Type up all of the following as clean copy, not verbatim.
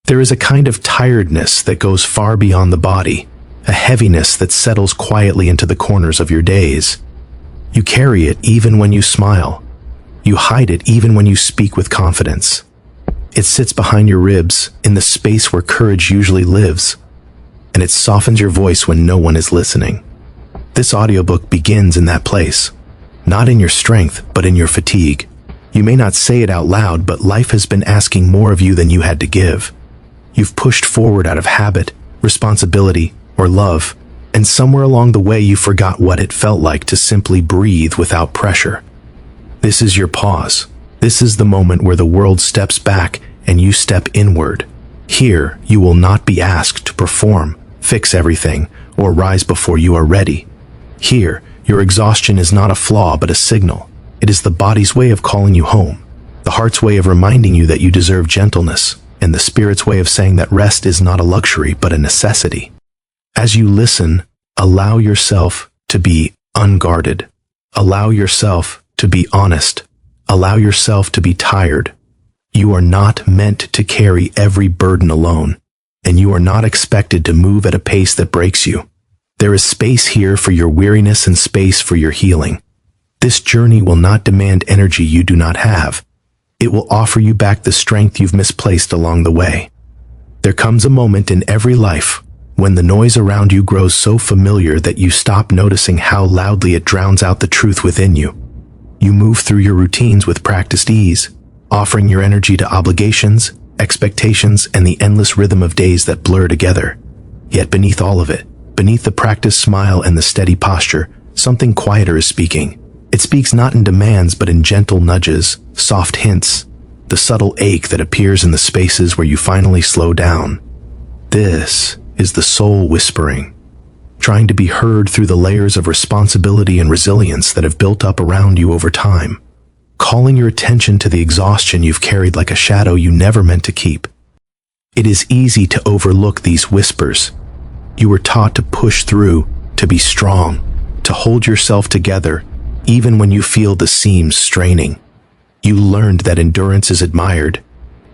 There is a kind of tiredness that goes far beyond the body, a heaviness that settles quietly into the corners of your days. You carry it even when you smile. You hide it even when you speak with confidence. It sits behind your ribs, in the space where courage usually lives, and it softens your voice when no one is listening. This audiobook begins in that place, not in your strength, but in your fatigue. You may not say it out loud, but life has been asking more of you than you had to give. You've pushed forward out of habit, responsibility, or love, and somewhere along the way you forgot what it felt like to simply breathe without pressure. This is your pause. This is the moment where the world steps back and you step inward. Here, you will not be asked to perform, fix everything, or rise before you are ready. Here, your exhaustion is not a flaw but a signal. It is the body's way of calling you home, the heart's way of reminding you that you deserve gentleness, and the spirit's way of saying that rest is not a luxury but a necessity. As you listen, allow yourself to be unguarded. Allow yourself to be honest. Allow yourself to be tired. You are not meant to carry every burden alone, and you are not expected to move at a pace that breaks you. There is space here for your weariness and space for your healing. This journey will not demand energy you do not have. It will offer you back the strength you've misplaced along the way. There comes a moment in every life when the noise around you grows so familiar that you stop noticing how loudly it drowns out the truth within you. You move through your routines with practiced ease, offering your energy to obligations, expectations, and the endless rhythm of days that blur together. Yet beneath all of it, beneath the practiced smile and the steady posture, something quieter is speaking. It speaks not in demands but in gentle nudges, soft hints, the subtle ache that appears in the spaces where you finally slow down. This is the soul whispering, trying to be heard through the layers of responsibility and resilience that have built up around you over time, calling your attention to the exhaustion you've carried like a shadow you never meant to keep. It is easy to overlook these whispers. You were taught to push through, to be strong, to hold yourself together, even when you feel the seams straining. You learned that endurance is admired,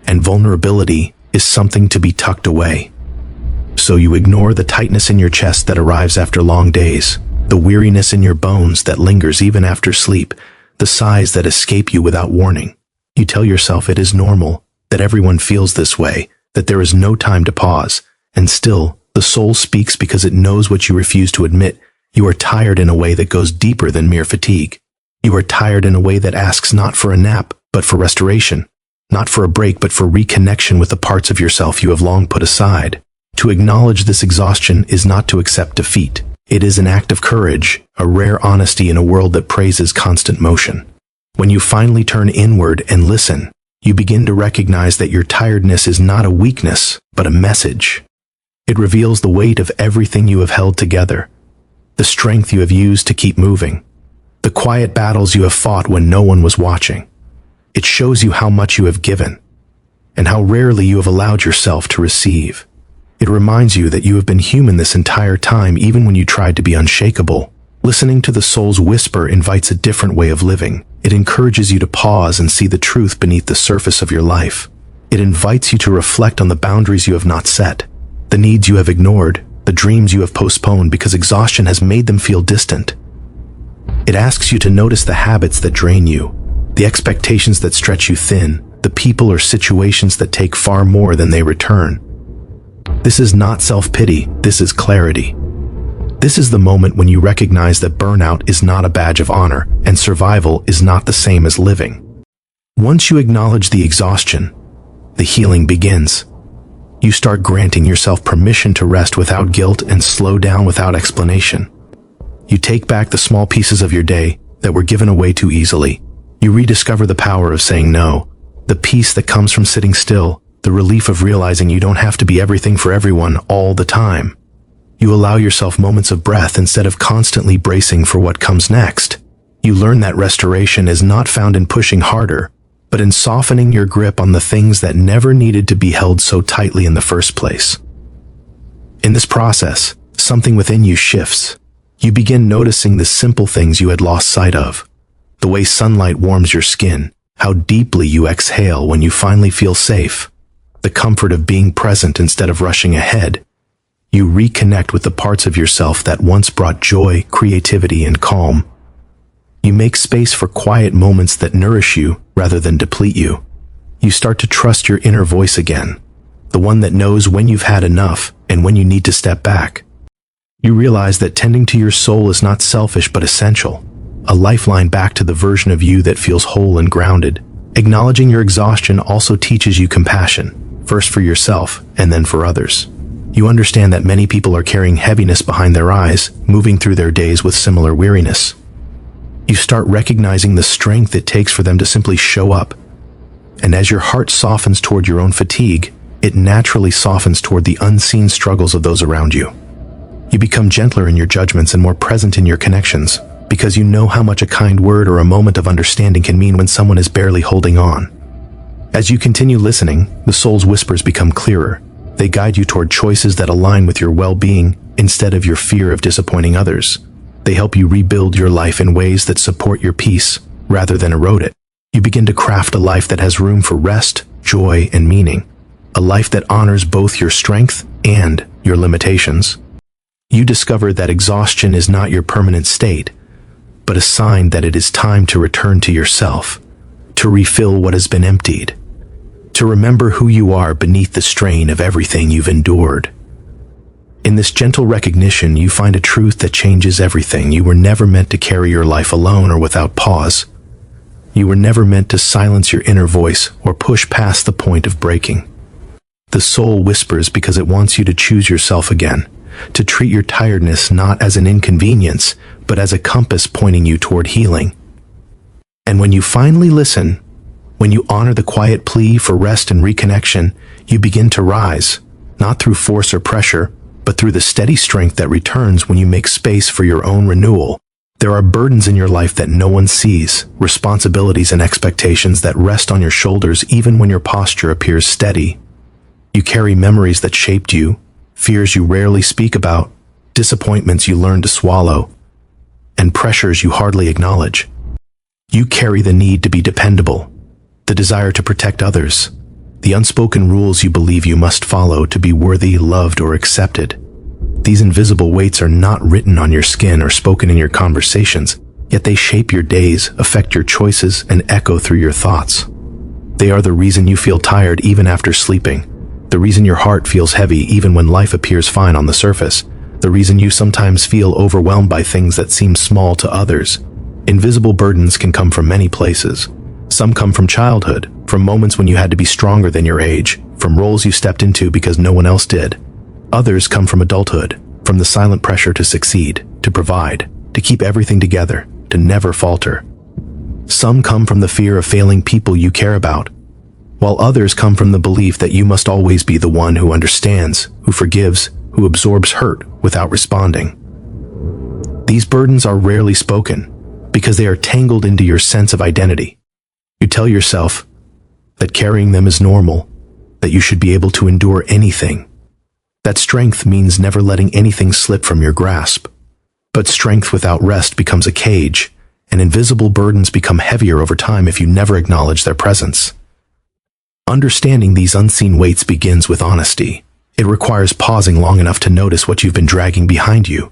and vulnerability is something to be tucked away. So you ignore the tightness in your chest that arrives after long days, the weariness in your bones that lingers even after sleep, the sighs that escape you without warning. You tell yourself it is normal, that everyone feels this way, that there is no time to pause, and still, the soul speaks because it knows what you refuse to admit. You are tired in a way that goes deeper than mere fatigue. You are tired in a way that asks not for a nap, but for restoration, not for a break, but for reconnection with the parts of yourself you have long put aside. To acknowledge this exhaustion is not to accept defeat. It is an act of courage, a rare honesty in a world that praises constant motion. When you finally turn inward and listen, you begin to recognize that your tiredness is not a weakness, but a message. It reveals the weight of everything you have held together, the strength you have used to keep moving, the quiet battles you have fought when no one was watching. It shows you how much you have given, and how rarely you have allowed yourself to receive. It reminds you that you have been human this entire time, even when you tried to be unshakable. Listening to the soul's whisper invites a different way of living. It encourages you to pause and see the truth beneath the surface of your life. It invites you to reflect on the boundaries you have not set, the needs you have ignored, the dreams you have postponed because exhaustion has made them feel distant. It asks you to notice the habits that drain you, the expectations that stretch you thin, the people or situations that take far more than they return. This is not self-pity, this is clarity. This is the moment when you recognize that burnout is not a badge of honor and survival is not the same as living. Once you acknowledge the exhaustion, the healing begins. You start granting yourself permission to rest without guilt and slow down without explanation. You take back the small pieces of your day that were given away too easily. You rediscover the power of saying no, the peace that comes from sitting still, the relief of realizing you don't have to be everything for everyone all the time. You allow yourself moments of breath instead of constantly bracing for what comes next. You learn that restoration is not found in pushing harder, but in softening your grip on the things that never needed to be held so tightly in the first place. In this process, something within you shifts. You begin noticing the simple things you had lost sight of. The way sunlight warms your skin, how deeply you exhale when you finally feel safe, the comfort of being present instead of rushing ahead. You reconnect with the parts of yourself that once brought joy, creativity, and calm. You make space for quiet moments that nourish you rather than deplete you. You start to trust your inner voice again, the one that knows when you've had enough and when you need to step back. You realize that tending to your soul is not selfish but essential, a lifeline back to the version of you that feels whole and grounded. Acknowledging your exhaustion also teaches you compassion, first for yourself and then for others. You understand that many people are carrying heaviness behind their eyes, moving through their days with similar weariness. You start recognizing the strength it takes for them to simply show up. And as your heart softens toward your own fatigue, it naturally softens toward the unseen struggles of those around you. You become gentler in your judgments and more present in your connections, because you know how much a kind word or a moment of understanding can mean when someone is barely holding on. As you continue listening, the soul's whispers become clearer. They guide you toward choices that align with your well-being instead of your fear of disappointing others. They help you rebuild your life in ways that support your peace rather than erode it. You begin to craft a life that has room for rest, joy, and meaning. A life that honors both your strength and your limitations. You discover that exhaustion is not your permanent state, but a sign that it is time to return to yourself, to refill what has been emptied, to remember who you are beneath the strain of everything you've endured. In this gentle recognition, you find a truth that changes everything. You were never meant to carry your life alone or without pause. You were never meant to silence your inner voice or push past the point of breaking. The soul whispers because it wants you to choose yourself again, to treat your tiredness not as an inconvenience, but as a compass pointing you toward healing. And when you finally listen, when you honor the quiet plea for rest and reconnection, you begin to rise, not through force or pressure, but through the steady strength that returns when you make space for your own renewal. There are burdens in your life that no one sees, responsibilities and expectations that rest on your shoulders even when your posture appears steady. You carry memories that shaped you, fears you rarely speak about, disappointments you learn to swallow, and pressures you hardly acknowledge. You carry the need to be dependable, the desire to protect others, the unspoken rules you believe you must follow to be worthy, loved, or accepted. These invisible weights are not written on your skin or spoken in your conversations, yet they shape your days, affect your choices, and echo through your thoughts. They are the reason you feel tired even after sleeping, the reason your heart feels heavy even when life appears fine on the surface, the reason you sometimes feel overwhelmed by things that seem small to others. Invisible burdens can come from many places. Some come from childhood, from moments when you had to be stronger than your age, from roles you stepped into because no one else did. Others come from adulthood, from the silent pressure to succeed, to provide, to keep everything together, to never falter. Some come from the fear of failing people you care about, while others come from the belief that you must always be the one who understands, who forgives, who absorbs hurt without responding. These burdens are rarely spoken because they are tangled into your sense of identity. You tell yourself that carrying them is normal, that you should be able to endure anything, that strength means never letting anything slip from your grasp. But strength without rest becomes a cage, and invisible burdens become heavier over time if you never acknowledge their presence. Understanding these unseen weights begins with honesty. It requires pausing long enough to notice what you've been dragging behind you.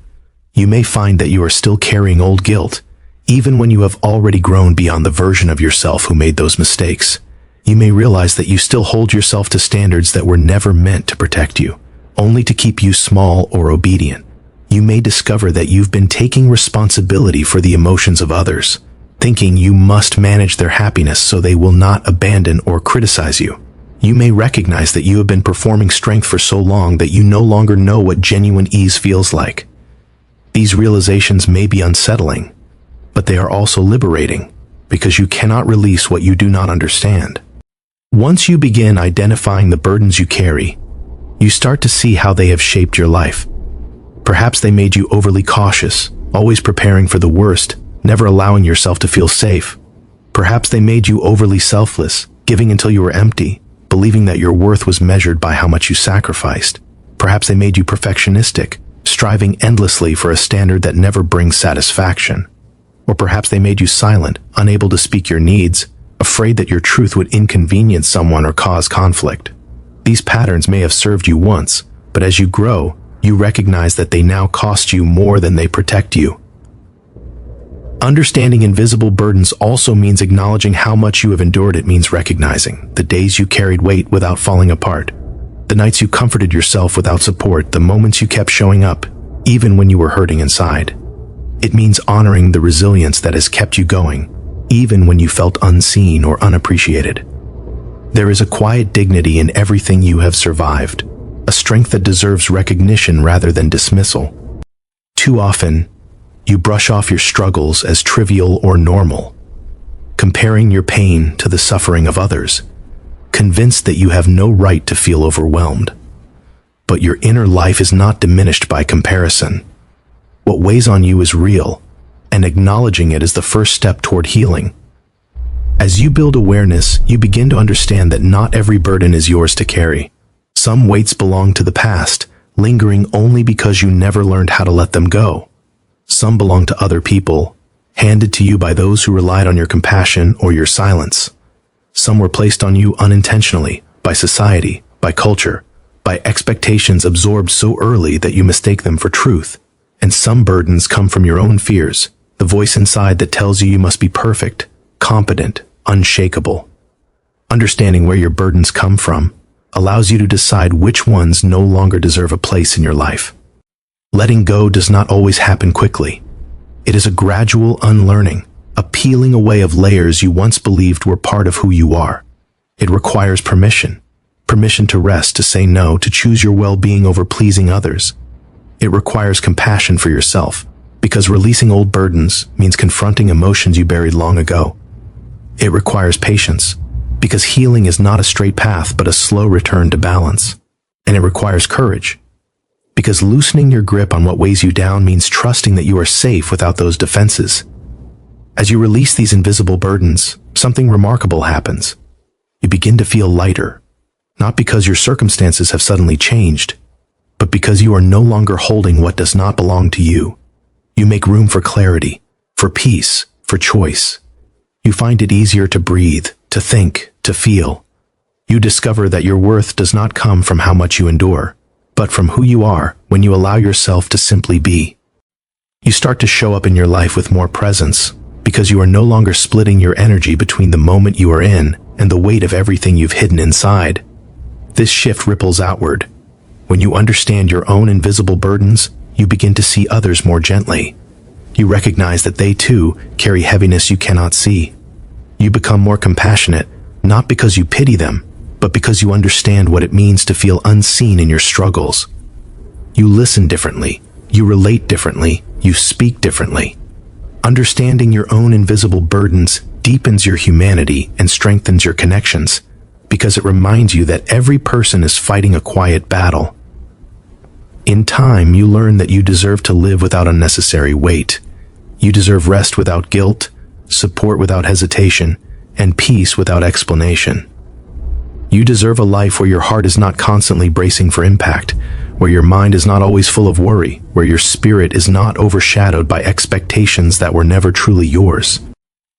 You may find that you are still carrying old guilt, even when you have already grown beyond the version of yourself who made those mistakes. You may realize that you still hold yourself to standards that were never meant to protect you, only to keep you small or obedient. You may discover that you've been taking responsibility for the emotions of others, thinking you must manage their happiness so they will not abandon or criticize you. You may recognize that you have been performing strength for so long that you no longer know what genuine ease feels like. These realizations may be unsettling, but they are also liberating, because you cannot release what you do not understand. Once you begin identifying the burdens you carry, you start to see how they have shaped your life. Perhaps they made you overly cautious, always preparing for the worst, never allowing yourself to feel safe. Perhaps they made you overly selfless, giving until you were empty, believing that your worth was measured by how much you sacrificed. Perhaps they made you perfectionistic, striving endlessly for a standard that never brings satisfaction. Or perhaps they made you silent, unable to speak your needs, afraid that your truth would inconvenience someone or cause conflict. These patterns may have served you once, but as you grow, you recognize that they now cost you more than they protect you. Understanding invisible burdens also means acknowledging how much you have endured. It means recognizing the days you carried weight without falling apart, the nights you comforted yourself without support, the moments you kept showing up, even when you were hurting inside. It means honoring the resilience that has kept you going, even when you felt unseen or unappreciated. There is a quiet dignity in everything you have survived, a strength that deserves recognition rather than dismissal. Too often, you brush off your struggles as trivial or normal, comparing your pain to the suffering of others, convinced that you have no right to feel overwhelmed. But your inner life is not diminished by comparison. What weighs on you is real, and acknowledging it is the first step toward healing. As you build awareness, you begin to understand that not every burden is yours to carry. Some weights belong to the past, lingering only because you never learned how to let them go. Some belong to other people, handed to you by those who relied on your compassion or your silence. Some were placed on you unintentionally, by society, by culture, by expectations absorbed so early that you mistake them for truth. And some burdens come from your own fears, the voice inside that tells you you must be perfect, competent, unshakable. Understanding where your burdens come from allows you to decide which ones no longer deserve a place in your life. Letting go does not always happen quickly. It is a gradual unlearning, a peeling away of layers you once believed were part of who you are. It requires permission to rest, to say no, to choose your well-being over pleasing others. It requires compassion for yourself, because releasing old burdens means confronting emotions you buried long ago. It requires patience, because healing is not a straight path but a slow return to balance. And it requires courage, because loosening your grip on what weighs you down means trusting that you are safe without those defenses. As you release these invisible burdens, something remarkable happens. You begin to feel lighter, not because your circumstances have suddenly changed, but because you are no longer holding what does not belong to you. You make room for clarity, for peace, for choice. You find it easier to breathe, to think, to feel. You discover that your worth does not come from how much you endure, but from who you are when you allow yourself to simply be. You start to show up in your life with more presence, because you are no longer splitting your energy between the moment you are in and the weight of everything you've hidden inside. This shift ripples outward. When you understand your own invisible burdens, you begin to see others more gently. You recognize that they too carry heaviness you cannot see. You become more compassionate, not because you pity them, but because you understand what it means to feel unseen in your struggles. You listen differently, you relate differently, you speak differently. Understanding your own invisible burdens deepens your humanity and strengthens your connections, because it reminds you that every person is fighting a quiet battle. In time, you learn that you deserve to live without unnecessary weight. You deserve rest without guilt, support without hesitation, and peace without explanation. You deserve a life where your heart is not constantly bracing for impact, where your mind is not always full of worry, where your spirit is not overshadowed by expectations that were never truly yours.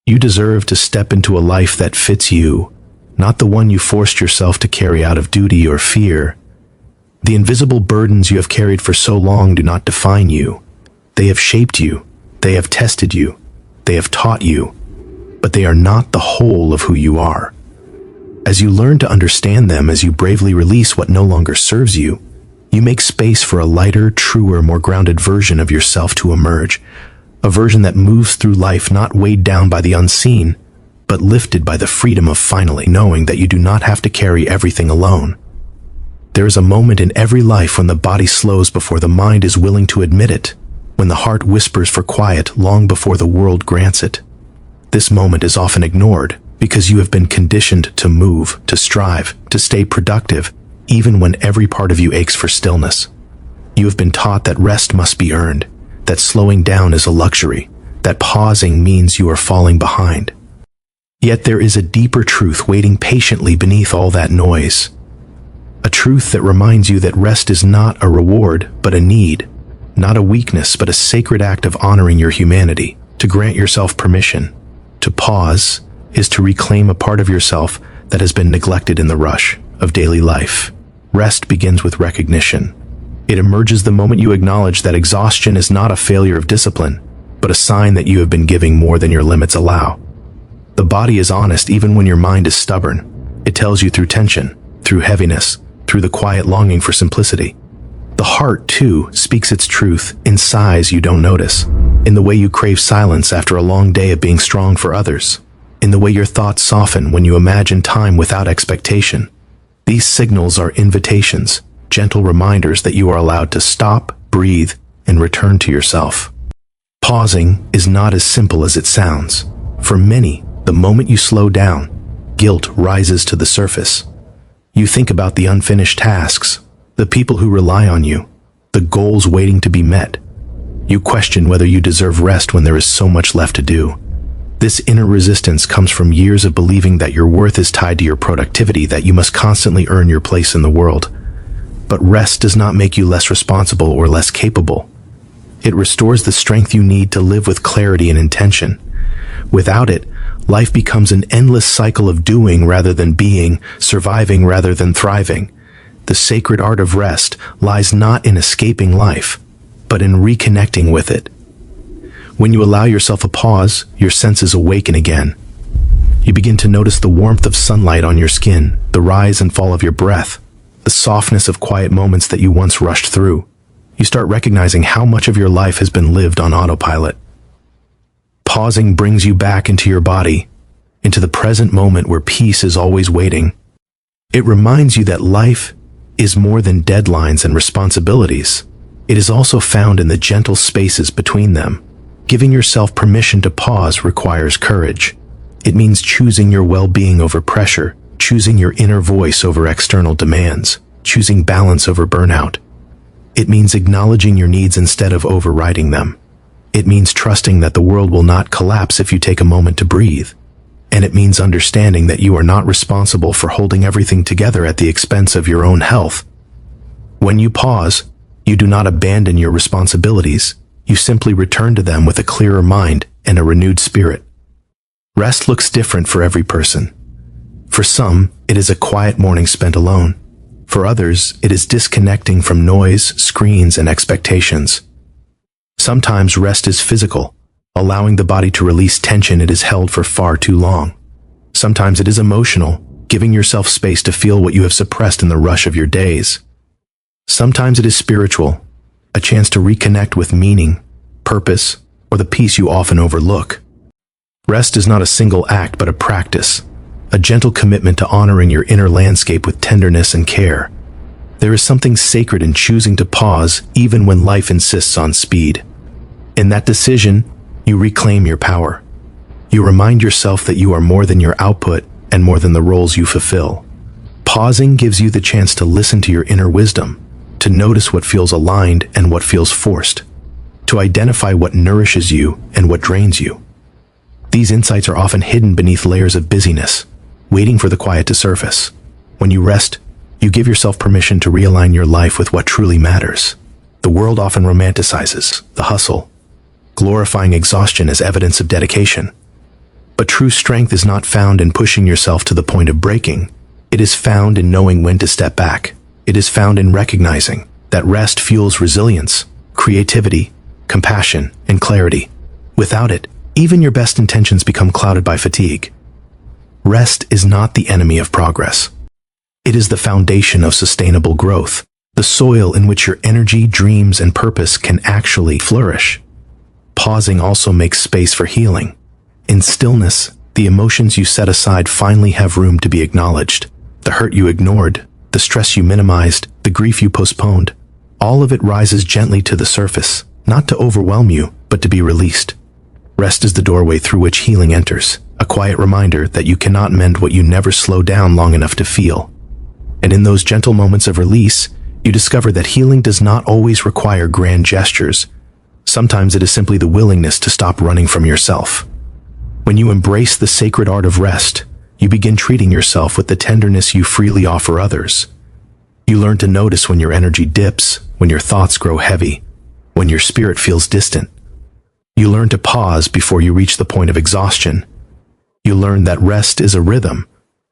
You deserve to step into a life that fits you, not the one you forced yourself to carry out of duty or fear. The invisible burdens you have carried for so long do not define you. They have shaped you, they have tested you, they have taught you, but they are not the whole of who you are. As you learn to understand them, as you bravely release what no longer serves you, you make space for a lighter, truer, more grounded version of yourself to emerge, a version that moves through life not weighed down by the unseen, but lifted by the freedom of finally knowing that you do not have to carry everything alone. There is a moment in every life when the body slows before the mind is willing to admit it, when the heart whispers for quiet long before the world grants it. This moment is often ignored, because you have been conditioned to move, to strive, to stay productive, even when every part of you aches for stillness. You have been taught that rest must be earned, that slowing down is a luxury, that pausing means you are falling behind. Yet there is a deeper truth waiting patiently beneath all that noise. A truth that reminds you that rest is not a reward, but a need, not a weakness, but a sacred act of honoring your humanity. To grant yourself permission, to pause, is to reclaim a part of yourself that has been neglected in the rush. of daily life. Rest begins with recognition. It emerges the moment you acknowledge that exhaustion is not a failure of discipline, but a sign that you have been giving more than your limits allow. The body is honest even when your mind is stubborn. It tells you through tension, through heaviness, through the quiet longing for simplicity. The heart, too, speaks its truth in sighs you don't notice, in the way you crave silence after a long day of being strong for others, in the way your thoughts soften when you imagine time without expectation. These signals are invitations, gentle reminders that you are allowed to stop, breathe, and return to yourself. Pausing is not as simple as it sounds. For many, the moment you slow down, guilt rises to the surface. You think about the unfinished tasks, the people who rely on you, the goals waiting to be met. You question whether you deserve rest when there is so much left to do. This inner resistance comes from years of believing that your worth is tied to your productivity, that you must constantly earn your place in the world. But rest does not make you less responsible or less capable. It restores the strength you need to live with clarity and intention. Without it, life becomes an endless cycle of doing rather than being, surviving rather than thriving. The sacred art of rest lies not in escaping life, but in reconnecting with it. When you allow yourself a pause, your senses awaken again. You begin to notice the warmth of sunlight on your skin, the rise and fall of your breath, the softness of quiet moments that you once rushed through. You start recognizing how much of your life has been lived on autopilot. Pausing brings you back into your body, into the present moment where peace is always waiting. It reminds you that life is more than deadlines and responsibilities. It is also found in the gentle spaces between them. Giving yourself permission to pause requires courage. It means choosing your well-being over pressure, choosing your inner voice over external demands, choosing balance over burnout. It means acknowledging your needs instead of overriding them. It means trusting that the world will not collapse if you take a moment to breathe. And it means understanding that you are not responsible for holding everything together at the expense of your own health. When you pause, you do not abandon your responsibilities. You simply return to them with a clearer mind and a renewed spirit. Rest looks different for every person. For some, it is a quiet morning spent alone. For others, it is disconnecting from noise, screens, and expectations. Sometimes rest is physical, allowing the body to release tension it has held for far too long. Sometimes it is emotional, giving yourself space to feel what you have suppressed in the rush of your days. Sometimes it is spiritual, a chance to reconnect with meaning, purpose, or the peace you often overlook. Rest is not a single act but a practice, a gentle commitment to honoring your inner landscape with tenderness and care. There is something sacred in choosing to pause even when life insists on speed. In that decision, you reclaim your power. You remind yourself that you are more than your output and more than the roles you fulfill. Pausing gives you the chance to listen to your inner wisdom, to notice what feels aligned and what feels forced, to identify what nourishes you and what drains you. These insights are often hidden beneath layers of busyness, waiting for the quiet to surface. When you rest, you give yourself permission to realign your life with what truly matters. The world often romanticizes the hustle, glorifying exhaustion as evidence of dedication. But true strength is not found in pushing yourself to the point of breaking. It is found in knowing when to step back. It is found in recognizing that rest fuels resilience, creativity, compassion, and clarity. Without it, even your best intentions become clouded by fatigue. Rest is not the enemy of progress. It is the foundation of sustainable growth, the soil in which your energy, dreams, and purpose can actually flourish. Pausing also makes space for healing. In stillness, the emotions you set aside finally have room to be acknowledged. The hurt you ignored, the stress you minimized, the grief you postponed, all of it rises gently to the surface, not to overwhelm you, but to be released. Rest is the doorway through which healing enters, a quiet reminder that you cannot mend what you never slow down long enough to feel. And in those gentle moments of release, you discover that healing does not always require grand gestures. Sometimes it is simply the willingness to stop running from yourself. When you embrace the sacred art of rest, you begin treating yourself with the tenderness you freely offer others. You learn to notice when your energy dips, when your thoughts grow heavy, when your spirit feels distant. You learn to pause before you reach the point of exhaustion. You learn that rest is a rhythm,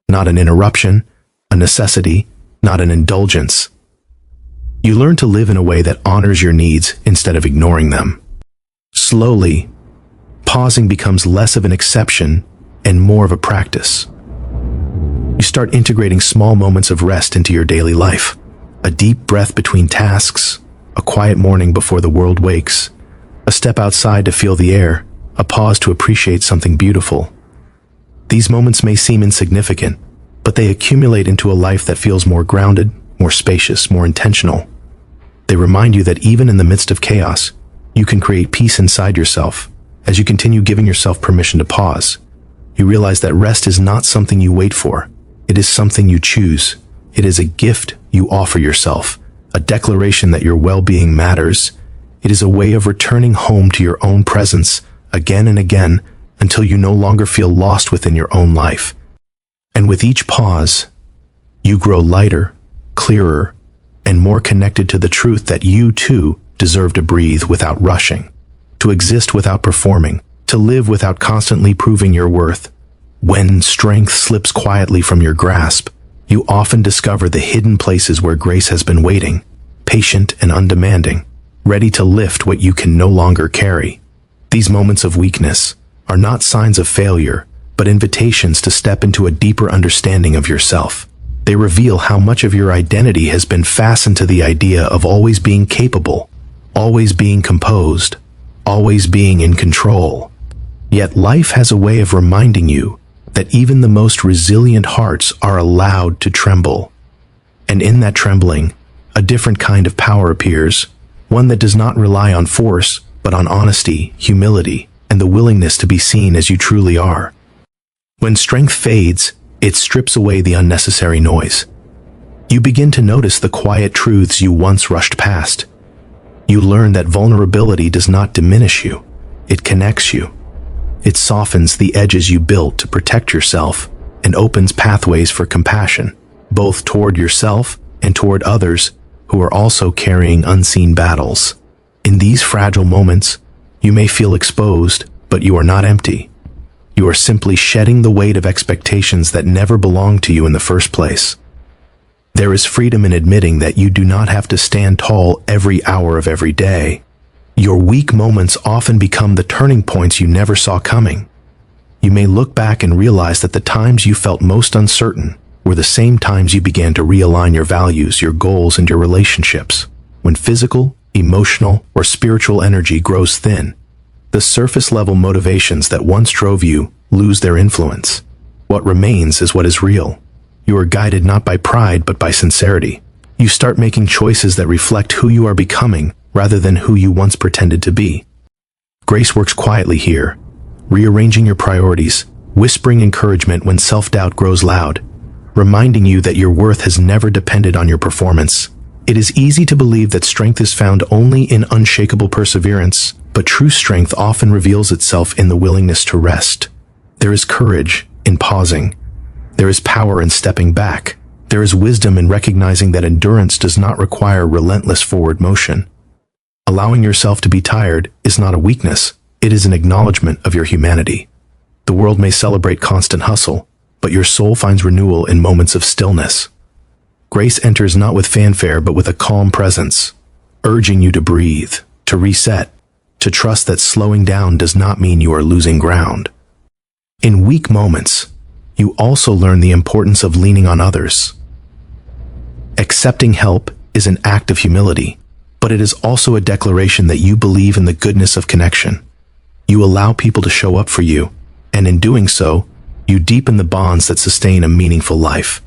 not an interruption, a necessity, not an indulgence. You learn to live in a way that honors your needs instead of ignoring them. Slowly, pausing becomes less of an exception and more of a practice. You start integrating small moments of rest into your daily life. A deep breath between tasks, a quiet morning before the world wakes, a step outside to feel the air, a pause to appreciate something beautiful. These moments may seem insignificant, but they accumulate into a life that feels more grounded, more spacious, more intentional. They remind you that even in the midst of chaos, you can create peace inside yourself. As you continue giving yourself permission to pause, you realize that rest is not something you wait for. It is something you choose. It is a gift you offer yourself, a declaration that your well-being matters. It is a way of returning home to your own presence again and again until you no longer feel lost within your own life. And with each pause, you grow lighter, clearer, and more connected to the truth that you too deserve to breathe without rushing, to exist without performing, to live without constantly proving your worth. When strength slips quietly from your grasp, you often discover the hidden places where grace has been waiting, patient and undemanding, ready to lift what you can no longer carry. These moments of weakness are not signs of failure, but invitations to step into a deeper understanding of yourself. They reveal how much of your identity has been fastened to the idea of always being capable, always being composed, always being in control. Yet life has a way of reminding you that even the most resilient hearts are allowed to tremble. And in that trembling, a different kind of power appears, one that does not rely on force, but on honesty, humility, and the willingness to be seen as you truly are. When strength fades, it strips away the unnecessary noise. You begin to notice the quiet truths you once rushed past. You learn that vulnerability does not diminish you, it connects you. It softens the edges you built to protect yourself and opens pathways for compassion, both toward yourself and toward others who are also carrying unseen battles. In these fragile moments, you may feel exposed, but you are not empty. You are simply shedding the weight of expectations that never belonged to you in the first place. There is freedom in admitting that you do not have to stand tall every hour of every day. Your weak moments often become the turning points you never saw coming. You may look back and realize that the times you felt most uncertain were the same times you began to realign your values, your goals, and your relationships. When physical, emotional, or spiritual energy grows thin, the surface-level motivations that once drove you lose their influence. What remains is what is real. You are guided not by pride but by sincerity. You start making choices that reflect who you are becoming rather than who you once pretended to be. Grace works quietly here, rearranging your priorities, whispering encouragement when self-doubt grows loud, reminding you that your worth has never depended on your performance. It is easy to believe that strength is found only in unshakable perseverance, but true strength often reveals itself in the willingness to rest. There is courage in pausing. There is power in stepping back. There is wisdom in recognizing that endurance does not require relentless forward motion. Allowing yourself to be tired is not a weakness, it is an acknowledgement of your humanity. The world may celebrate constant hustle, but your soul finds renewal in moments of stillness. Grace enters not with fanfare but with a calm presence, urging you to breathe, to reset, to trust that slowing down does not mean you are losing ground. In weak moments, you also learn the importance of leaning on others. Accepting help is an act of humility, but it is also a declaration that you believe in the goodness of connection. You allow people to show up for you, and in doing so, you deepen the bonds that sustain a meaningful life.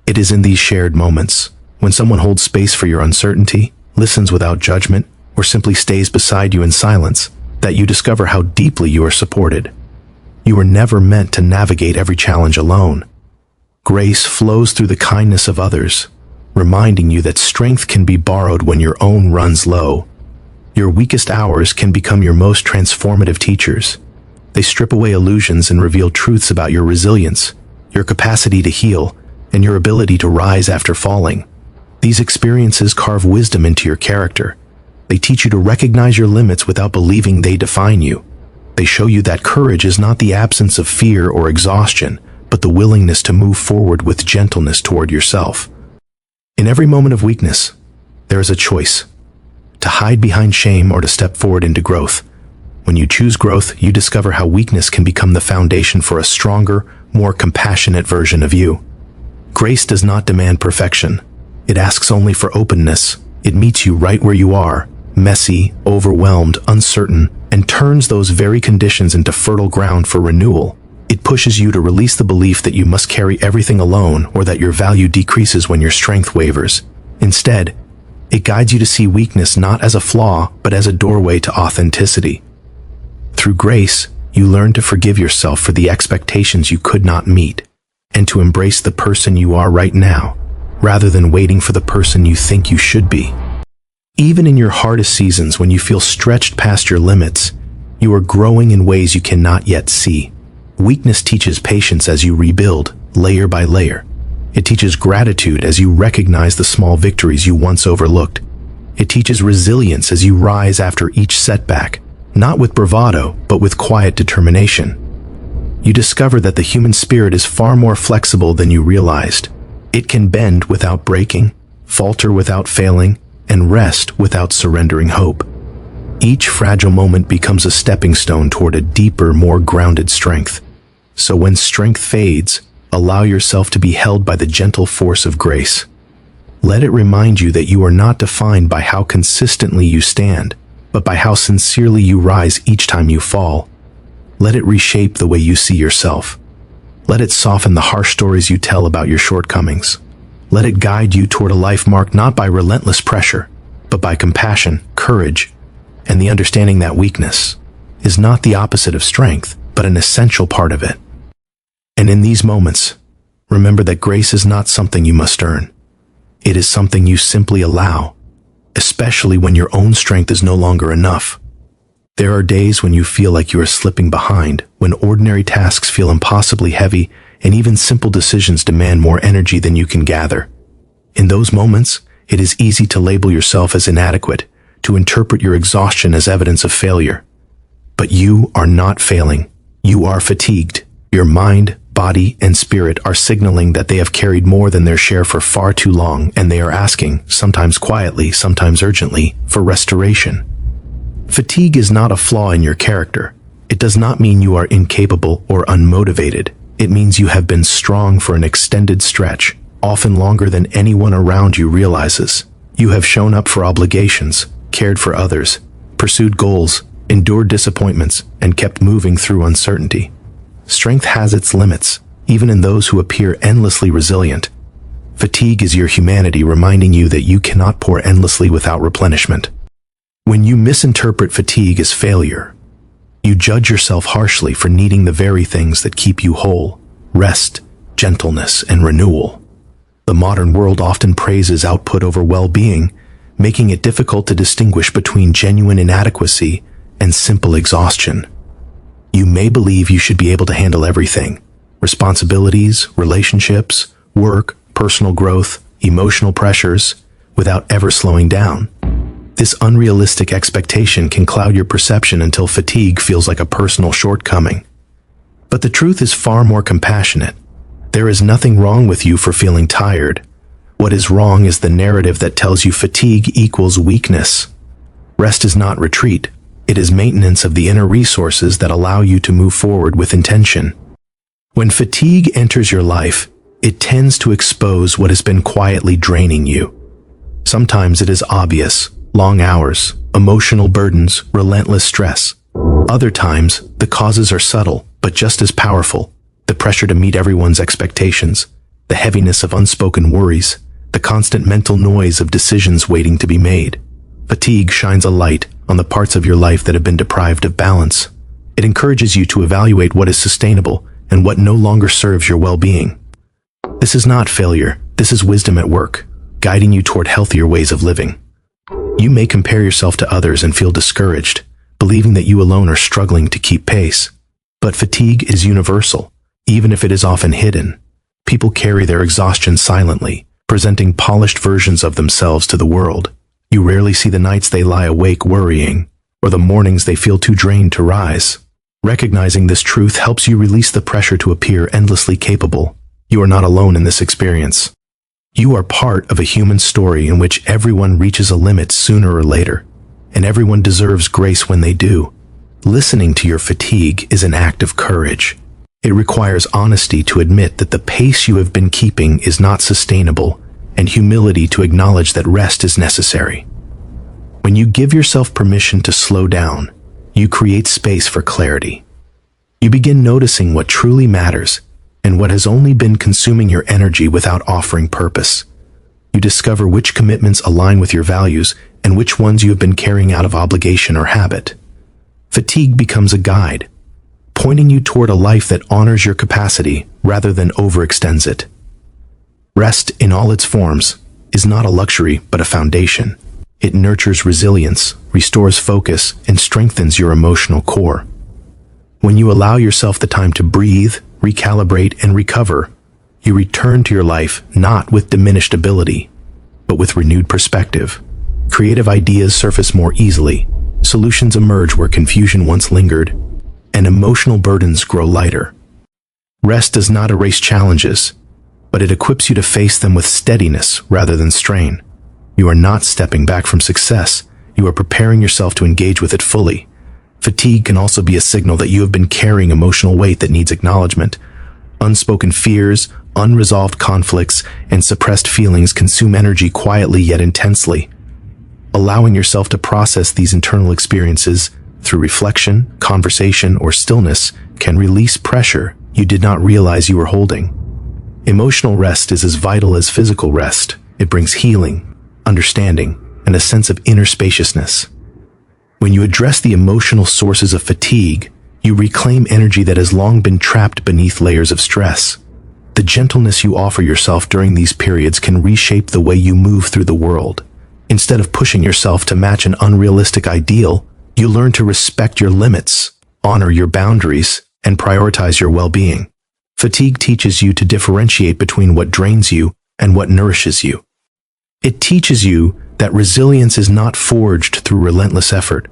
It is in these shared moments, when someone holds space for your uncertainty, listens without judgment, or simply stays beside you in silence, that you discover how deeply you are supported. You were never meant to navigate every challenge alone. Grace flows through the kindness of others, reminding you that strength can be borrowed when your own runs low. Your weakest hours can become your most transformative teachers. They strip away illusions and reveal truths about your resilience, your capacity to heal, and your ability to rise after falling. These experiences carve wisdom into your character. They teach you to recognize your limits without believing they define you. They show you that courage is not the absence of fear or exhaustion, but the willingness to move forward with gentleness toward yourself. In every moment of weakness, there is a choice: to hide behind shame or to step forward into growth. When you choose growth, you discover how weakness can become the foundation for a stronger, more compassionate version of you. Grace does not demand perfection. It asks only for openness. It meets you right where you are, messy, overwhelmed, uncertain, and turns those very conditions into fertile ground for renewal. It pushes you to release the belief that you must carry everything alone or that your value decreases when your strength wavers. Instead, it guides you to see weakness not as a flaw, but as a doorway to authenticity. Through grace, you learn to forgive yourself for the expectations you could not meet, and to embrace the person you are right now, rather than waiting for the person you think you should be. Even in your hardest seasons, when you feel stretched past your limits, you are growing in ways you cannot yet see. Weakness teaches patience as you rebuild, layer by layer. It teaches gratitude as you recognize the small victories you once overlooked. It teaches resilience as you rise after each setback, not with bravado, but with quiet determination. You discover that the human spirit is far more flexible than you realized. It can bend without breaking, falter without failing, and rest without surrendering hope. Each fragile moment becomes a stepping stone toward a deeper, more grounded strength. So when strength fades, allow yourself to be held by the gentle force of grace. Let it remind you that you are not defined by how consistently you stand, but by how sincerely you rise each time you fall. Let it reshape the way you see yourself. Let it soften the harsh stories you tell about your shortcomings. Let it guide you toward a life marked not by relentless pressure, but by compassion, courage, and the understanding that weakness is not the opposite of strength, but an essential part of it. And in these moments, remember that grace is not something you must earn. It is something you simply allow, especially when your own strength is no longer enough. There are days when you feel like you are slipping behind, when ordinary tasks feel impossibly heavy, and even simple decisions demand more energy than you can gather. In those moments, it is easy to label yourself as inadequate, to interpret your exhaustion as evidence of failure. But you are not failing. You are fatigued. Your mind, body, and spirit are signaling that they have carried more than their share for far too long, and they are asking, sometimes quietly, sometimes urgently, for restoration. Fatigue is not a flaw in your character. It does not mean you are incapable or unmotivated. It means you have been strong for an extended stretch, often longer than anyone around you realizes. You have shown up for obligations, cared for others, pursued goals, endured disappointments, and kept moving through uncertainty. Strength has its limits, even in those who appear endlessly resilient. Fatigue is your humanity reminding you that you cannot pour endlessly without replenishment. When you misinterpret fatigue as failure, you judge yourself harshly for needing the very things that keep you whole: rest, gentleness, and renewal. The modern world often praises output over well-being, making it difficult to distinguish between genuine inadequacy and simple exhaustion. You may believe you should be able to handle everything: responsibilities, relationships, work, personal growth, emotional pressures, without ever slowing down. This unrealistic expectation can cloud your perception until fatigue feels like a personal shortcoming. But the truth is far more compassionate. There is nothing wrong with you for feeling tired. What is wrong is the narrative that tells you fatigue equals weakness. Rest is not retreat. It is maintenance of the inner resources that allow you to move forward with intention. When fatigue enters your life, it tends to expose what has been quietly draining you. Sometimes it is obvious: long hours, emotional burdens, relentless stress. Other times, the causes are subtle, but just as powerful: the pressure to meet everyone's expectations, the heaviness of unspoken worries, the constant mental noise of decisions waiting to be made. Fatigue shines a light on the parts of your life that have been deprived of balance. It encourages you to evaluate what is sustainable and what no longer serves your well-being. This is not failure. This is wisdom at work, guiding you toward healthier ways of living. You may compare yourself to others and feel discouraged, believing that you alone are struggling to keep pace. But fatigue is universal, even if it is often hidden. People carry their exhaustion silently, presenting polished versions of themselves to the world. You rarely see the nights they lie awake worrying, or the mornings they feel too drained to rise. Recognizing this truth helps you release the pressure to appear endlessly capable. You are not alone in this experience. You are part of a human story in which everyone reaches a limit sooner or later, and everyone deserves grace when they do. Listening to your fatigue is an act of courage. It requires honesty to admit that the pace you have been keeping is not sustainable, and humility to acknowledge that rest is necessary. When you give yourself permission to slow down, you create space for clarity. You begin noticing what truly matters and what has only been consuming your energy without offering purpose. You discover which commitments align with your values and which ones you have been carrying out of obligation or habit. Fatigue becomes a guide, pointing you toward a life that honors your capacity rather than overextends it. Rest in all its forms is not a luxury but a foundation. It nurtures resilience, restores focus, and strengthens your emotional core. When you allow yourself the time to breathe, recalibrate, and recover, you return to your life not with diminished ability, but with renewed perspective. Creative ideas surface more easily, solutions emerge where confusion once lingered, and emotional burdens grow lighter. Rest does not erase challenges, but it equips you to face them with steadiness rather than strain. You are not stepping back from success, you are preparing yourself to engage with it fully. Fatigue can also be a signal that you have been carrying emotional weight that needs acknowledgement. Unspoken fears, unresolved conflicts, and suppressed feelings consume energy quietly yet intensely. Allowing yourself to process these internal experiences through reflection, conversation, or stillness can release pressure you did not realize you were holding. Emotional rest is as vital as physical rest. It brings healing, understanding, and a sense of inner spaciousness. When you address the emotional sources of fatigue, you reclaim energy that has long been trapped beneath layers of stress. The gentleness you offer yourself during these periods can reshape the way you move through the world. Instead of pushing yourself to match an unrealistic ideal, you learn to respect your limits, honor your boundaries, and prioritize your well-being. Fatigue teaches you to differentiate between what drains you and what nourishes you. It teaches you that resilience is not forged through relentless effort,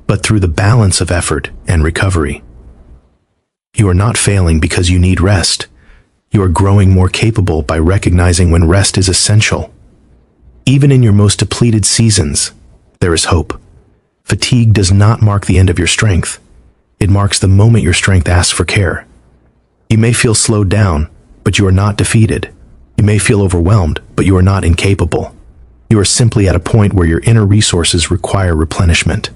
but through the balance of effort and recovery. You are not failing because you need rest. You are growing more capable by recognizing when rest is essential. Even in your most depleted seasons, there is hope. Fatigue does not mark the end of your strength. It marks the moment your strength asks for care. You may feel slowed down, but you are not defeated. You may feel overwhelmed, but you are not incapable. You are simply at a point where your inner resources require replenishment.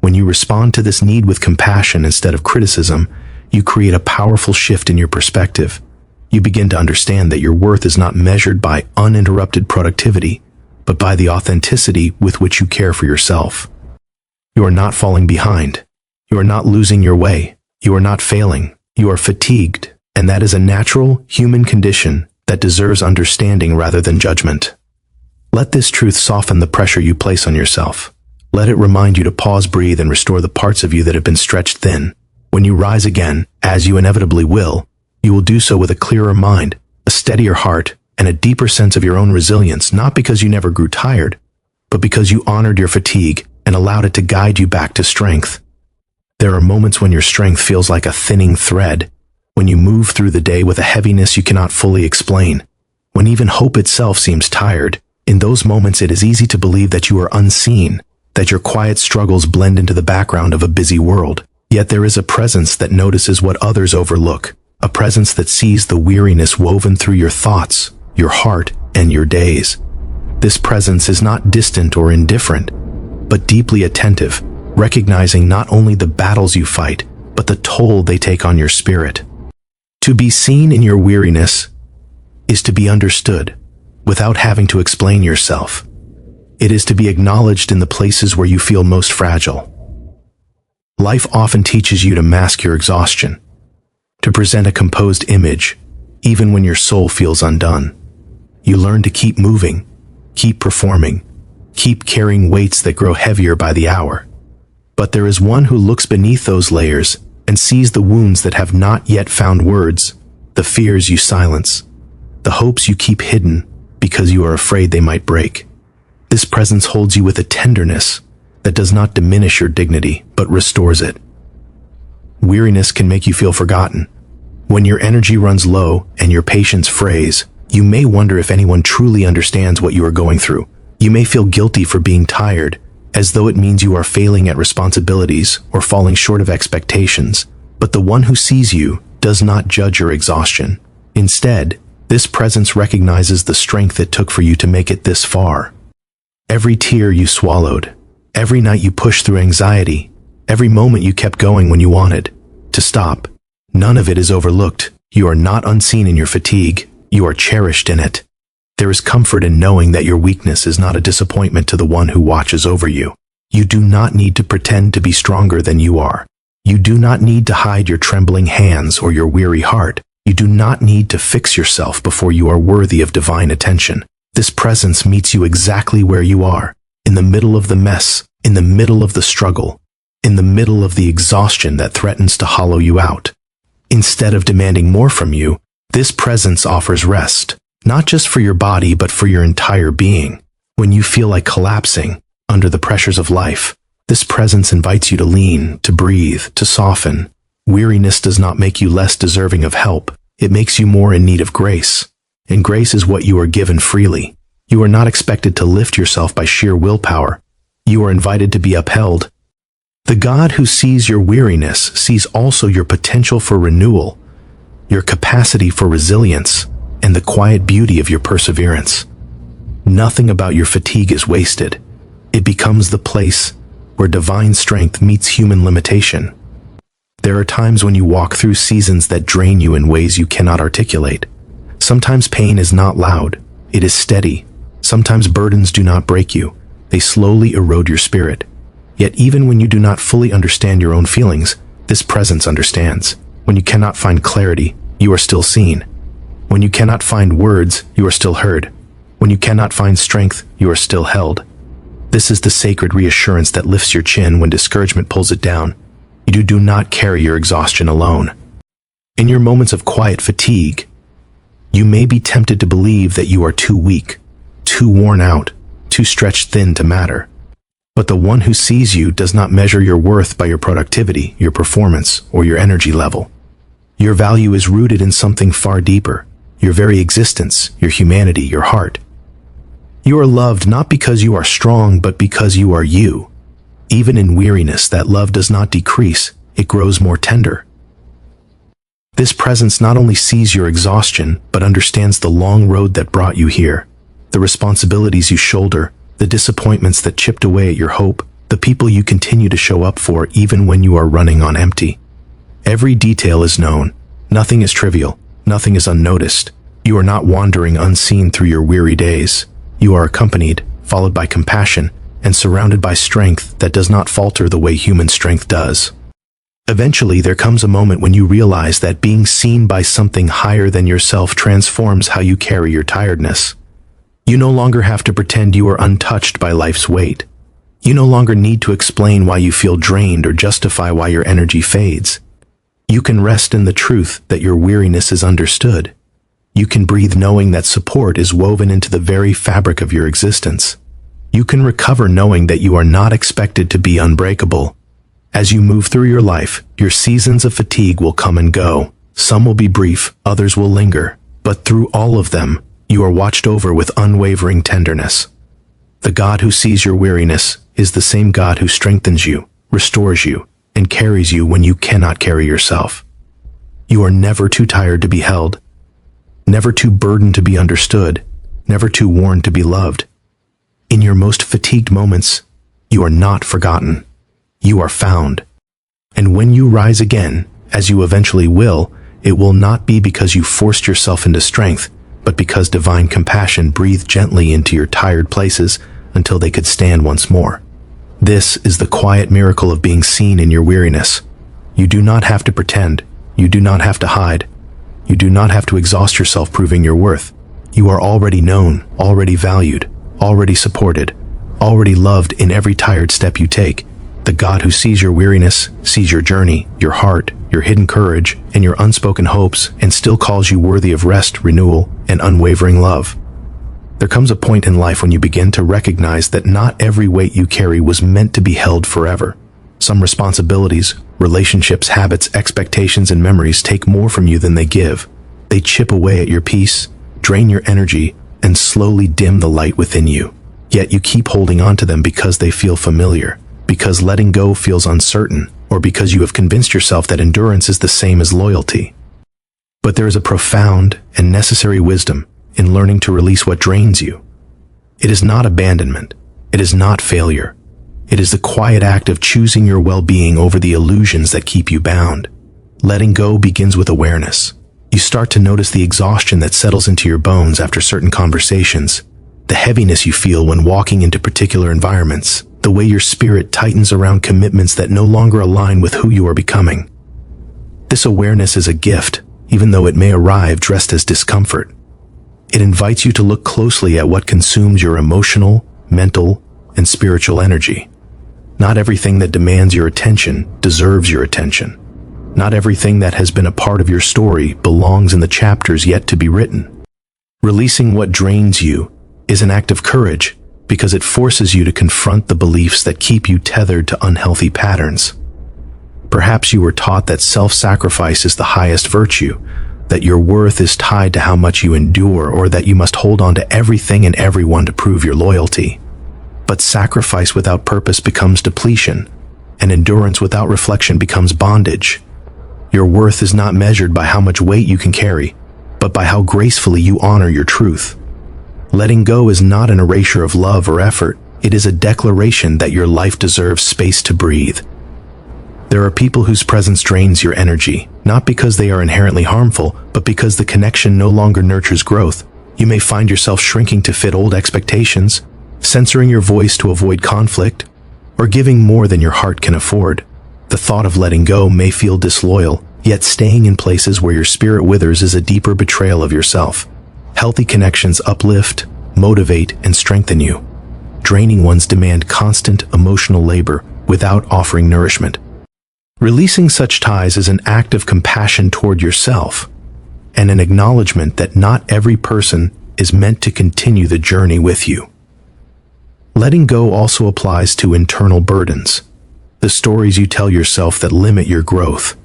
When you respond to this need with compassion instead of criticism, you create a powerful shift in your perspective. You begin to understand that your worth is not measured by uninterrupted productivity, but by the authenticity with which you care for yourself. You are not falling behind. You are not losing your way. You are not failing. You are fatigued, and that is a natural, human condition that deserves understanding rather than judgment. Let this truth soften the pressure you place on yourself. Let it remind you to pause, breathe, and restore the parts of you that have been stretched thin. When you rise again, as you inevitably will, you will do so with a clearer mind, a steadier heart, and a deeper sense of your own resilience, not because you never grew tired, but because you honored your fatigue and allowed it to guide you back to strength. There are moments when your strength feels like a thinning thread, when you move through the day with a heaviness you cannot fully explain, when even hope itself seems tired. In those moments, it is easy to believe that you are unseen, that your quiet struggles blend into the background of a busy world. Yet there is a presence that notices what others overlook, a presence that sees the weariness woven through your thoughts, your heart, and your days. This presence is not distant or indifferent, but deeply attentive, recognizing not only the battles you fight, but the toll they take on your spirit. To be seen in your weariness is to be understood, without having to explain yourself. It is to be acknowledged in the places where you feel most fragile. Life often teaches you to mask your exhaustion, to present a composed image, even when your soul feels undone. You learn to keep moving, keep performing, keep carrying weights that grow heavier by the hour. But there is one who looks beneath those layers and sees the wounds that have not yet found words, the fears you silence, the hopes you keep hidden because you are afraid they might break. This presence holds you with a tenderness that does not diminish your dignity, but restores it. Weariness can make you feel forgotten. When your energy runs low and your patience frays, you may wonder if anyone truly understands what you are going through. You may feel guilty for being tired, as though it means you are failing at responsibilities or falling short of expectations. But the one who sees you does not judge your exhaustion. Instead, this presence recognizes the strength it took for you to make it this far. Every tear you swallowed, every night you pushed through anxiety, every moment you kept going when you wanted to stop, none of it is overlooked. You are not unseen in your fatigue, you are cherished in it. There is comfort in knowing that your weakness is not a disappointment to the one who watches over you. You do not need to pretend to be stronger than you are. You do not need to hide your trembling hands or your weary heart. You do not need to fix yourself before you are worthy of divine attention. This presence meets you exactly where you are, in the middle of the mess, in the middle of the struggle, in the middle of the exhaustion that threatens to hollow you out. Instead of demanding more from you, this presence offers rest, not just for your body but for your entire being. When you feel like collapsing under the pressures of life, this presence invites you to lean, to breathe, to soften. Weariness does not make you less deserving of help. It makes you more in need of grace. And grace is what you are given freely. You are not expected to lift yourself by sheer willpower. You are invited to be upheld. The God who sees your weariness sees also your potential for renewal, your capacity for resilience, and the quiet beauty of your perseverance. Nothing about your fatigue is wasted. It becomes the place where divine strength meets human limitation. There are times when you walk through seasons that drain you in ways you cannot articulate. Sometimes pain is not loud, it is steady. Sometimes burdens do not break you, they slowly erode your spirit. Yet even when you do not fully understand your own feelings, this presence understands. When you cannot find clarity, you are still seen. When you cannot find words, you are still heard. When you cannot find strength, you are still held. This is the sacred reassurance that lifts your chin when discouragement pulls it down. You do not carry your exhaustion alone. In your moments of quiet fatigue, you may be tempted to believe that you are too weak, too worn out, too stretched thin to matter. But the one who sees you does not measure your worth by your productivity, your performance, or your energy level. Your value is rooted in something far deeper, your very existence, your humanity, your heart. You are loved not because you are strong, but because you are you. Even in weariness, that love does not decrease, it grows more tender. This presence not only sees your exhaustion, but understands the long road that brought you here, the responsibilities you shoulder, the disappointments that chipped away at your hope, the people you continue to show up for even when you are running on empty. Every detail is known. Nothing is trivial. Nothing is unnoticed. You are not wandering unseen through your weary days. You are accompanied, followed by compassion, and surrounded by strength that does not falter the way human strength does. Eventually, there comes a moment when you realize that being seen by something higher than yourself transforms how you carry your tiredness. You no longer have to pretend you are untouched by life's weight. You no longer need to explain why you feel drained or justify why your energy fades. You can rest in the truth that your weariness is understood. You can breathe knowing that support is woven into the very fabric of your existence. You can recover knowing that you are not expected to be unbreakable. As you move through your life, your seasons of fatigue will come and go. Some will be brief, others will linger. But through all of them, you are watched over with unwavering tenderness. The God who sees your weariness is the same God who strengthens you, restores you, and carries you when you cannot carry yourself. You are never too tired to be held, never too burdened to be understood, never too worn to be loved. In your most fatigued moments, you are not forgotten. You are found. And when you rise again, as you eventually will, it will not be because you forced yourself into strength, but because divine compassion breathed gently into your tired places until they could stand once more. This is the quiet miracle of being seen in your weariness. You do not have to pretend. You do not have to hide. You do not have to exhaust yourself proving your worth. You are already known, already valued, already supported, already loved in every tired step you take. The God who sees your weariness, sees your journey, your heart, your hidden courage, and your unspoken hopes, and still calls you worthy of rest, renewal, and unwavering love. There comes a point in life when you begin to recognize that not every weight you carry was meant to be held forever. Some responsibilities, relationships, habits, expectations, and memories take more from you than they give. They chip away at your peace, drain your energy, and slowly dim the light within you. Yet you keep holding on to them because they feel familiar, because letting go feels uncertain, or because you have convinced yourself that endurance is the same as loyalty. But there is a profound and necessary wisdom in learning to release what drains you. It is not abandonment. It is not failure. It is the quiet act of choosing your well-being over the illusions that keep you bound. Letting go begins with awareness. You start to notice the exhaustion that settles into your bones after certain conversations, the heaviness you feel when walking into particular environments, the way your spirit tightens around commitments that no longer align with who you are becoming. This awareness is a gift, even though it may arrive dressed as discomfort. It invites you to look closely at what consumes your emotional, mental, and spiritual energy. Not everything that demands your attention deserves your attention. Not everything that has been a part of your story belongs in the chapters yet to be written. Releasing what drains you is an act of courage because it forces you to confront the beliefs that keep you tethered to unhealthy patterns. Perhaps you were taught that self-sacrifice is the highest virtue, that your worth is tied to how much you endure, or that you must hold on to everything and everyone to prove your loyalty. But sacrifice without purpose becomes depletion, and endurance without reflection becomes bondage. Your worth is not measured by how much weight you can carry, but by how gracefully you honor your truth. Letting go is not an erasure of love or effort. It is a declaration that your life deserves space to breathe. There are people whose presence drains your energy, not because they are inherently harmful, but because the connection no longer nurtures growth. You may find yourself shrinking to fit old expectations, censoring your voice to avoid conflict, or giving more than your heart can afford. The thought of letting go may feel disloyal, yet staying in places where your spirit withers is a deeper betrayal of yourself. Healthy connections uplift, motivate, and strengthen you. Draining ones demand constant emotional labor without offering nourishment. Releasing such ties is an act of compassion toward yourself, and an acknowledgement that not every person is meant to continue the journey with you. Letting go also applies to internal burdens, the stories you tell yourself that limit your growth.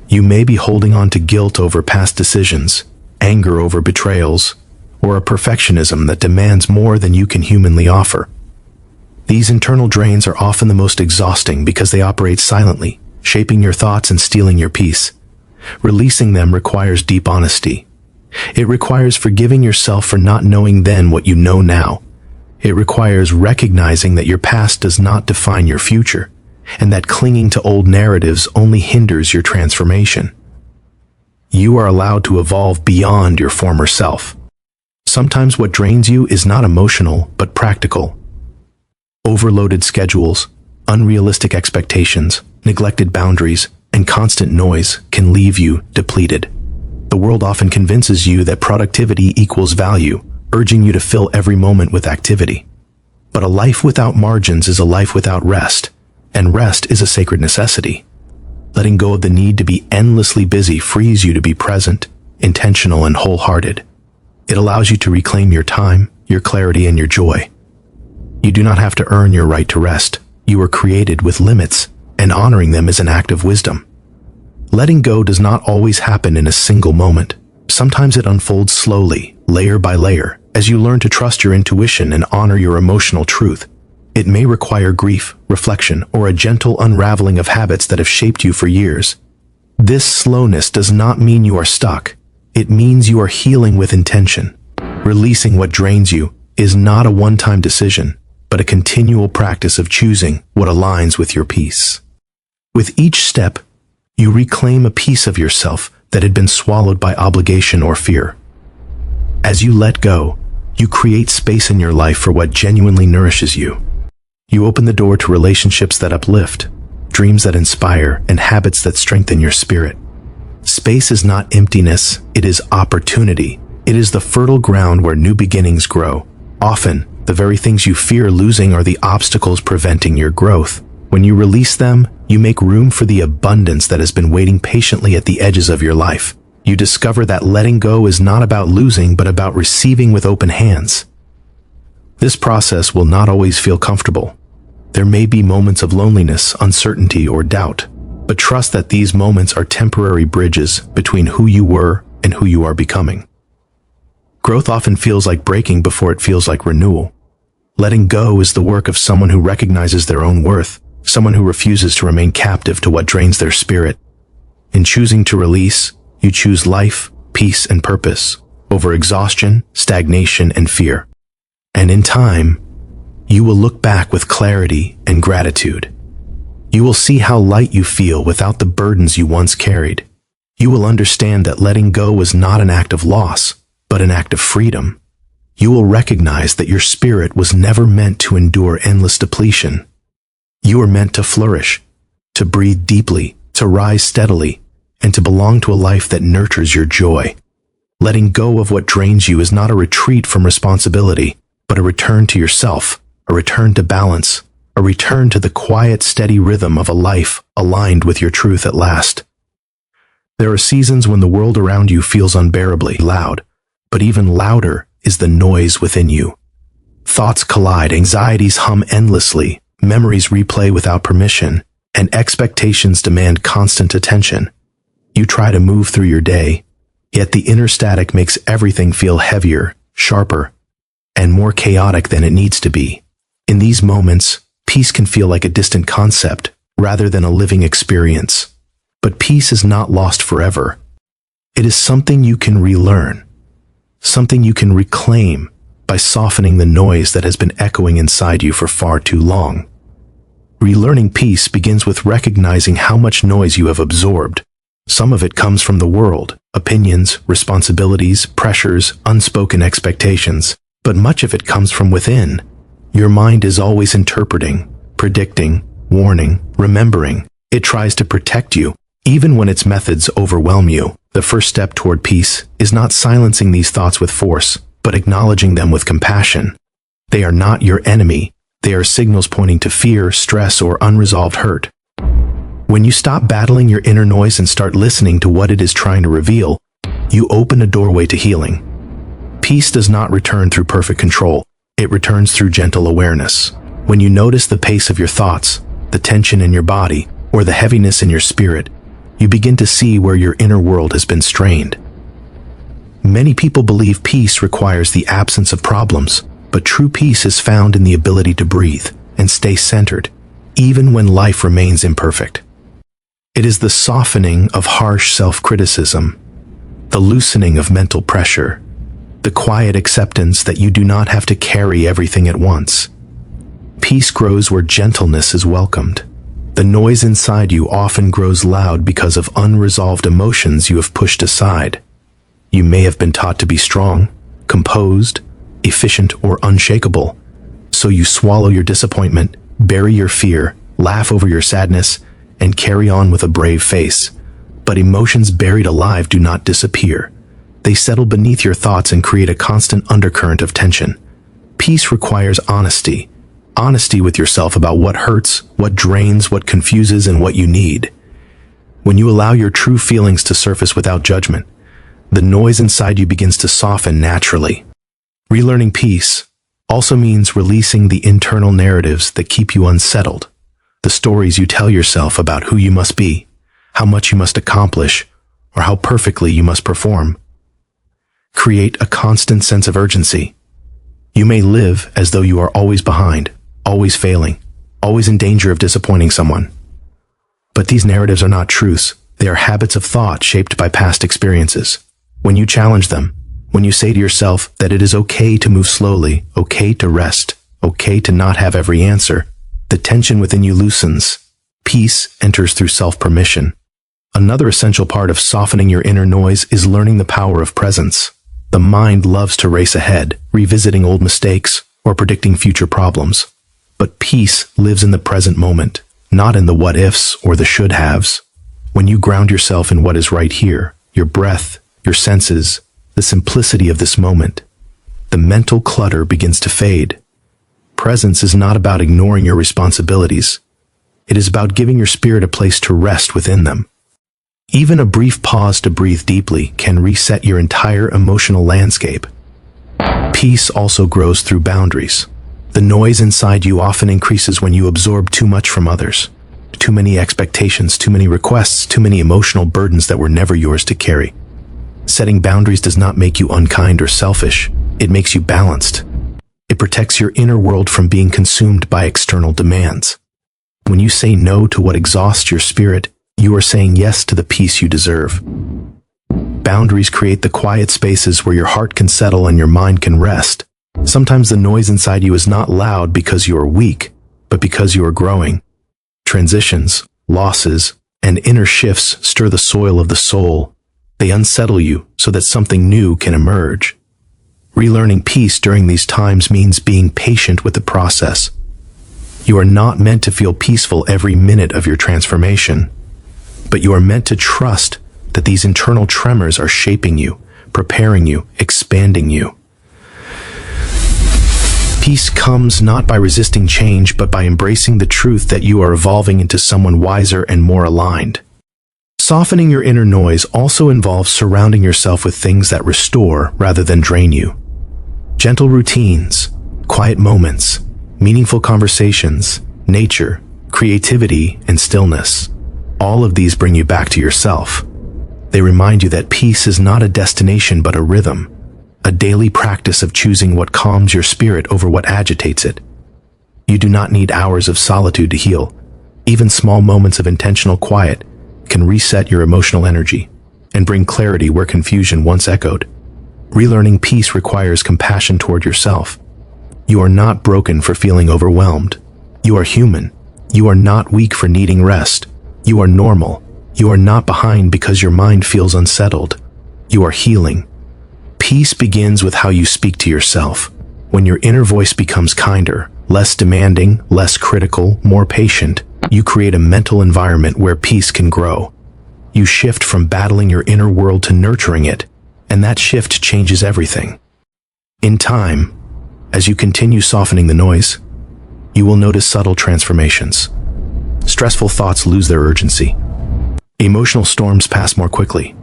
You may be holding on to guilt over past decisions, anger over betrayals, or a perfectionism that demands more than you can humanly offer. These internal drains are often the most exhausting because they operate silently, shaping your thoughts and stealing your peace. Releasing them requires deep honesty. It requires forgiving yourself for not knowing then what you know now. It requires recognizing that your past does not define your future, and that clinging to old narratives only hinders your transformation. You are allowed to evolve beyond your former self. Sometimes what drains you is not emotional, but practical. Overloaded schedules, unrealistic expectations, neglected boundaries, and constant noise can leave you depleted. The world often convinces you that productivity equals value, urging you to fill every moment with activity. But a life without margins is a life without rest, and rest is a sacred necessity. Letting go of the need to be endlessly busy frees you to be present, intentional, and wholehearted. It allows you to reclaim your time, your clarity, and your joy. You do not have to earn your right to rest. You were created with limits, and honoring them is an act of wisdom. Letting go does not always happen in a single moment. Sometimes it unfolds slowly, layer by layer, as you learn to trust your intuition and honor your emotional truth. It may require grief, reflection, or a gentle unraveling of habits that have shaped you for years. This slowness does not mean you are stuck. It means you are healing with intention. Releasing what drains you is not a one-time decision, but a continual practice of choosing what aligns with your peace. With each step, you reclaim a piece of yourself that had been swallowed by obligation or fear. As you let go, you create space in your life for what genuinely nourishes you. You open the door to relationships that uplift, dreams that inspire, and habits that strengthen your spirit. Space is not emptiness, it is opportunity. It is the fertile ground where new beginnings grow. Often, the very things you fear losing are the obstacles preventing your growth. When you release them, you make room for the abundance that has been waiting patiently at the edges of your life. You discover that letting go is not about losing, but about receiving with open hands. This process will not always feel comfortable. There may be moments of loneliness, uncertainty, or doubt, but trust that these moments are temporary bridges between who you were and who you are becoming. Growth often feels like breaking before it feels like renewal. Letting go is the work of someone who recognizes their own worth, someone who refuses to remain captive to what drains their spirit. In choosing to release, you choose life, peace, and purpose over exhaustion, stagnation, and fear. And in time, you will look back with clarity and gratitude. You will see how light you feel without the burdens you once carried. You will understand that letting go was not an act of loss, but an act of freedom. You will recognize that your spirit was never meant to endure endless depletion. You are meant to flourish, to breathe deeply, to rise steadily, and to belong to a life that nurtures your joy. Letting go of what drains you is not a retreat from responsibility, but a return to yourself, a return to balance, a return to the quiet, steady rhythm of a life aligned with your truth at last. There are seasons when the world around you feels unbearably loud, but even louder is the noise within you. Thoughts collide, anxieties hum endlessly, memories replay without permission, and expectations demand constant attention. You try to move through your day, yet the inner static makes everything feel heavier, sharper, and more chaotic than it needs to be. In these moments, peace can feel like a distant concept rather than a living experience. But peace is not lost forever. It is something you can relearn, something you can reclaim by softening the noise that has been echoing inside you for far too long. Relearning peace begins with recognizing how much noise you have absorbed. Some of it comes from the world, opinions, responsibilities, pressures, unspoken expectations, but much of it comes from within. Your mind is always interpreting, predicting, warning, remembering. It tries to protect you, even when its methods overwhelm you. The first step toward peace is not silencing these thoughts with force, but acknowledging them with compassion. They are not your enemy. They are signals pointing to fear, stress, or unresolved hurt. When you stop battling your inner noise and start listening to what it is trying to reveal, you open a doorway to healing. Peace does not return through perfect control. It returns through gentle awareness. When you notice the pace of your thoughts, the tension in your body, or the heaviness in your spirit, you begin to see where your inner world has been strained. Many people believe peace requires the absence of problems, but true peace is found in the ability to breathe and stay centered, even when life remains imperfect. It is the softening of harsh self-criticism, the loosening of mental pressure, the quiet acceptance that you do not have to carry everything at once. Peace grows where gentleness is welcomed. The noise inside you often grows loud because of unresolved emotions you have pushed aside. You may have been taught to be strong, composed, efficient, or unshakable. So you swallow your disappointment, bury your fear, laugh over your sadness, and carry on with a brave face. But emotions buried alive do not disappear. They settle beneath your thoughts and create a constant undercurrent of tension. Peace requires honesty. Honesty with yourself about what hurts, what drains, what confuses, and what you need. When you allow your true feelings to surface without judgment, the noise inside you begins to soften naturally. Relearning peace also means releasing the internal narratives that keep you unsettled, the stories you tell yourself about who you must be, how much you must accomplish, or how perfectly you must perform. Create a constant sense of urgency. You may live as though you are always behind, always failing, always in danger of disappointing someone. But these narratives are not truths. They are habits of thought shaped by past experiences. When you challenge them, when you say to yourself that it is okay to move slowly, okay to rest, okay to not have every answer, the tension within you loosens. Peace enters through self-permission. Another essential part of softening your inner noise is learning the power of presence. The mind loves to race ahead, revisiting old mistakes or predicting future problems. But peace lives in the present moment, not in the what-ifs or the should-haves. When you ground yourself in what is right here, your breath, your senses, the simplicity of this moment, the mental clutter begins to fade. Presence is not about ignoring your responsibilities. It is about giving your spirit a place to rest within them. Even a brief pause to breathe deeply can reset your entire emotional landscape. Peace also grows through boundaries. The noise inside you often increases when you absorb too much from others. Too many expectations, too many requests, too many emotional burdens that were never yours to carry. Setting boundaries does not make you unkind or selfish. It makes you balanced. It protects your inner world from being consumed by external demands. When you say no to what exhausts your spirit, you are saying yes to the peace you deserve. Boundaries create the quiet spaces where your heart can settle and your mind can rest. Sometimes the noise inside you is not loud because you are weak, but because you are growing. Transitions, losses, and inner shifts stir the soil of the soul. They unsettle you so that something new can emerge. Relearning peace during these times means being patient with the process. You are not meant to feel peaceful every minute of your transformation, but you are meant to trust that these internal tremors are shaping you, preparing you, expanding you. Peace comes not by resisting change, but by embracing the truth that you are evolving into someone wiser and more aligned. Softening your inner noise also involves surrounding yourself with things that restore rather than drain you. Gentle routines, quiet moments, meaningful conversations, nature, creativity, and stillness. All of these bring you back to yourself. They remind you that peace is not a destination but a rhythm. A daily practice of choosing what calms your spirit over what agitates it. You do not need hours of solitude to heal. Even small moments of intentional quiet can reset your emotional energy and bring clarity where confusion once echoed. Relearning peace requires compassion toward yourself. You are not broken for feeling overwhelmed. You are human. You are not weak for needing rest. You are normal. You are not behind because your mind feels unsettled. You are healing. Peace begins with how you speak to yourself. When your inner voice becomes kinder, less demanding, less critical, more patient, you create a mental environment where peace can grow. You shift from battling your inner world to nurturing it, and that shift changes everything. In time, as you continue softening the noise, you will notice subtle transformations. Stressful thoughts lose their urgency. Emotional storms pass more quickly.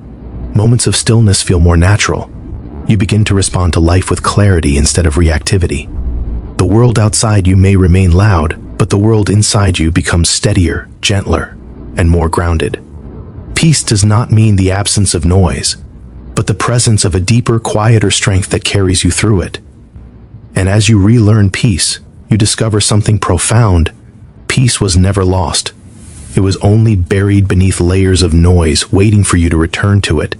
Moments of stillness feel more natural. You begin to respond to life with clarity instead of reactivity. The world outside you may remain loud, but the world inside you becomes steadier, gentler, and more grounded. Peace does not mean the absence of noise, but the presence of a deeper, quieter strength that carries you through it. And as you relearn peace, you discover something profound. Peace was never lost. It was only buried beneath layers of noise, waiting for you to return to it.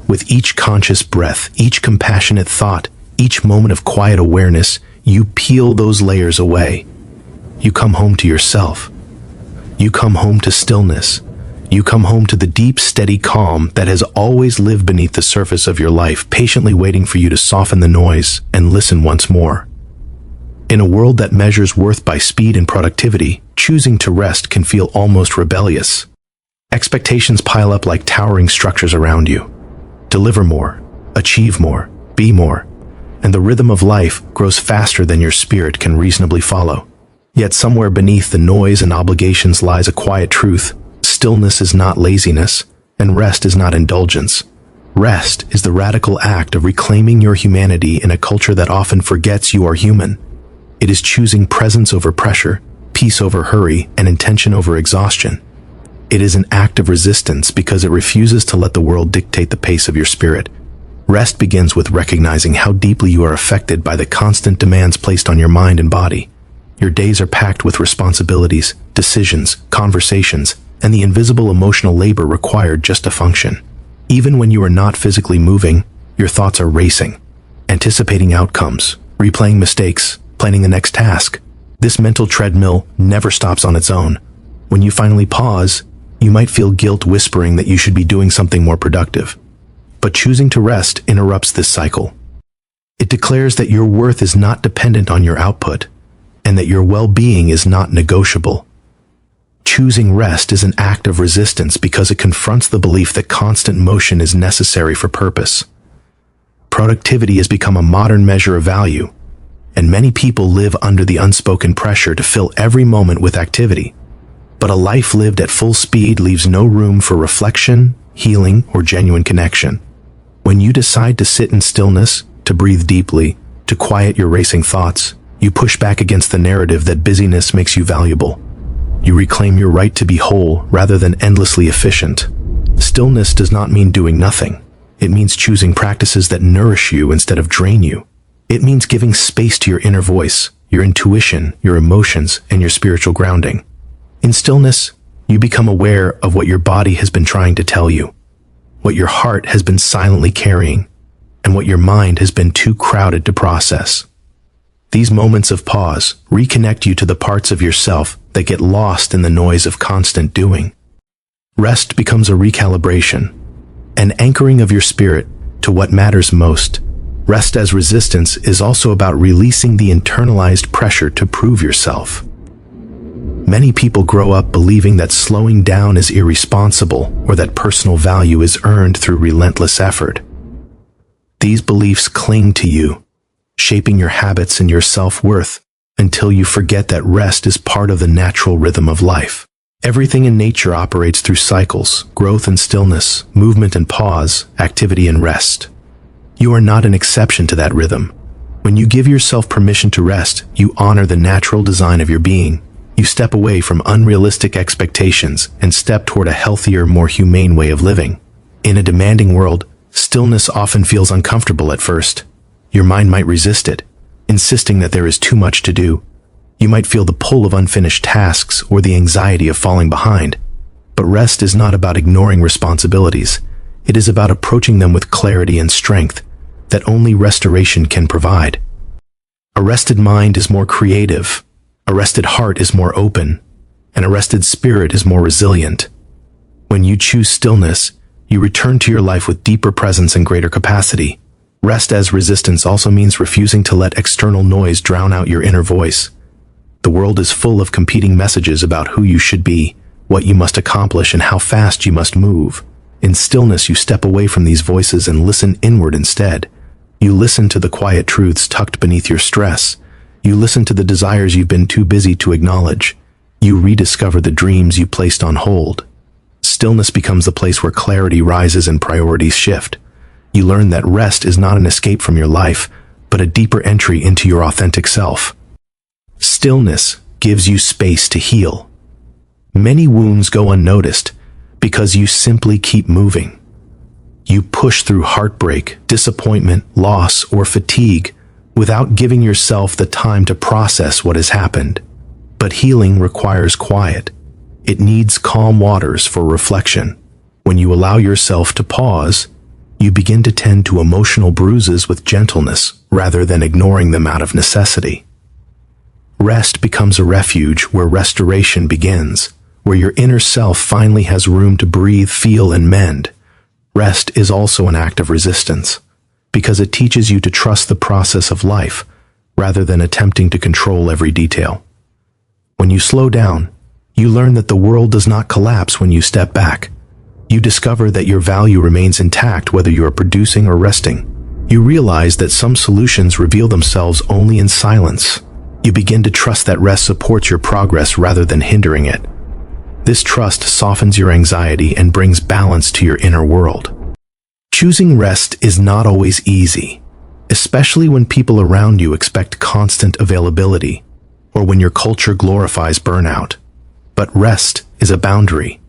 With each conscious breath, each compassionate thought, each moment of quiet awareness, you peel those layers away. You come home to yourself. You come home to stillness. You come home to the deep, steady calm that has always lived beneath the surface of your life, patiently waiting for you to soften the noise and listen once more. In a world that measures worth by speed and productivity, choosing to rest can feel almost rebellious. Expectations pile up like towering structures around you. Deliver more, achieve more, be more, and the rhythm of life grows faster than your spirit can reasonably follow. Yet somewhere beneath the noise and obligations lies a quiet truth. Stillness is not laziness, and rest is not indulgence. Rest is the radical act of reclaiming your humanity in a culture that often forgets you are human. It is choosing presence over pressure, peace over hurry, and intention over exhaustion. It is an act of resistance because it refuses to let the world dictate the pace of your spirit. Rest begins with recognizing how deeply you are affected by the constant demands placed on your mind and body. Your days are packed with responsibilities, decisions, conversations, and the invisible emotional labor required just to function. Even when you are not physically moving, your thoughts are racing, anticipating outcomes, replaying mistakes, planning the next task. This mental treadmill never stops on its own. When you finally pause, you might feel guilt whispering that you should be doing something more productive. But choosing to rest interrupts this cycle. It declares that your worth is not dependent on your output, and that your well-being is not negotiable. Choosing rest is an act of resistance because it confronts the belief that constant motion is necessary for purpose. Productivity has become a modern measure of value, and many people live under the unspoken pressure to fill every moment with activity. But a life lived at full speed leaves no room for reflection, healing, or genuine connection. When you decide to sit in stillness, to breathe deeply, to quiet your racing thoughts, You push back against the narrative that busyness makes you valuable. You reclaim your right to be whole rather than endlessly efficient. Stillness does not mean doing nothing. It means choosing practices that nourish you instead of drain you. It means giving space to your inner voice, your intuition, your emotions, and your spiritual grounding. In stillness, you become aware of what your body has been trying to tell you, what your heart has been silently carrying, and what your mind has been too crowded to process. These moments of pause reconnect you to the parts of yourself that get lost in the noise of constant doing. Rest becomes a recalibration, an anchoring of your spirit to what matters most. Rest as resistance is also about releasing the internalized pressure to prove yourself. Many people grow up believing that slowing down is irresponsible or that personal value is earned through relentless effort. These beliefs cling to you, shaping your habits and your self-worth until you forget that rest is part of the natural rhythm of life. Everything in nature operates through cycles: growth and stillness, movement and pause, activity and rest. You are not an exception to that rhythm. When you give yourself permission to rest, you honor the natural design of your being. You step away from unrealistic expectations and step toward a healthier, more humane way of living. In a demanding world, stillness often feels uncomfortable at first. Your mind might resist it, insisting that there is too much to do. You might feel the pull of unfinished tasks or the anxiety of falling behind. But rest is not about ignoring responsibilities. It is about approaching them with clarity and strength that only restoration can provide. A rested mind is more creative. A rested heart is more open. And a rested spirit is more resilient. When you choose stillness, you return to your life with deeper presence and greater capacity. Rest as resistance also means refusing to let external noise drown out your inner voice. The world is full of competing messages about who you should be, what you must accomplish, and how fast you must move. In stillness, you step away from these voices and listen inward instead. You listen to the quiet truths tucked beneath your stress. You listen to the desires you've been too busy to acknowledge. You rediscover the dreams you placed on hold. Stillness becomes the place where clarity rises and priorities shift. You learn that rest is not an escape from your life, but a deeper entry into your authentic self. Stillness gives you space to heal. Many wounds go unnoticed because you simply keep moving. You push through heartbreak, disappointment, loss, or fatigue without giving yourself the time to process what has happened. But healing requires quiet. It needs calm waters for reflection. When you allow yourself to pause, you begin to tend to emotional bruises with gentleness rather than ignoring them out of necessity. Rest becomes a refuge where restoration begins, where your inner self finally has room to breathe, feel, and mend. Rest is also an act of resistance, because it teaches you to trust the process of life rather than attempting to control every detail. When you slow down, you learn that the world does not collapse when you step back. You discover that your value remains intact whether you are producing or resting. You realize that some solutions reveal themselves only in silence. You begin to trust that rest supports your progress rather than hindering it. This trust softens your anxiety and brings balance to your inner world. Choosing rest is not always easy, especially when people around you expect constant availability or when your culture glorifies burnout. But rest is a boundary,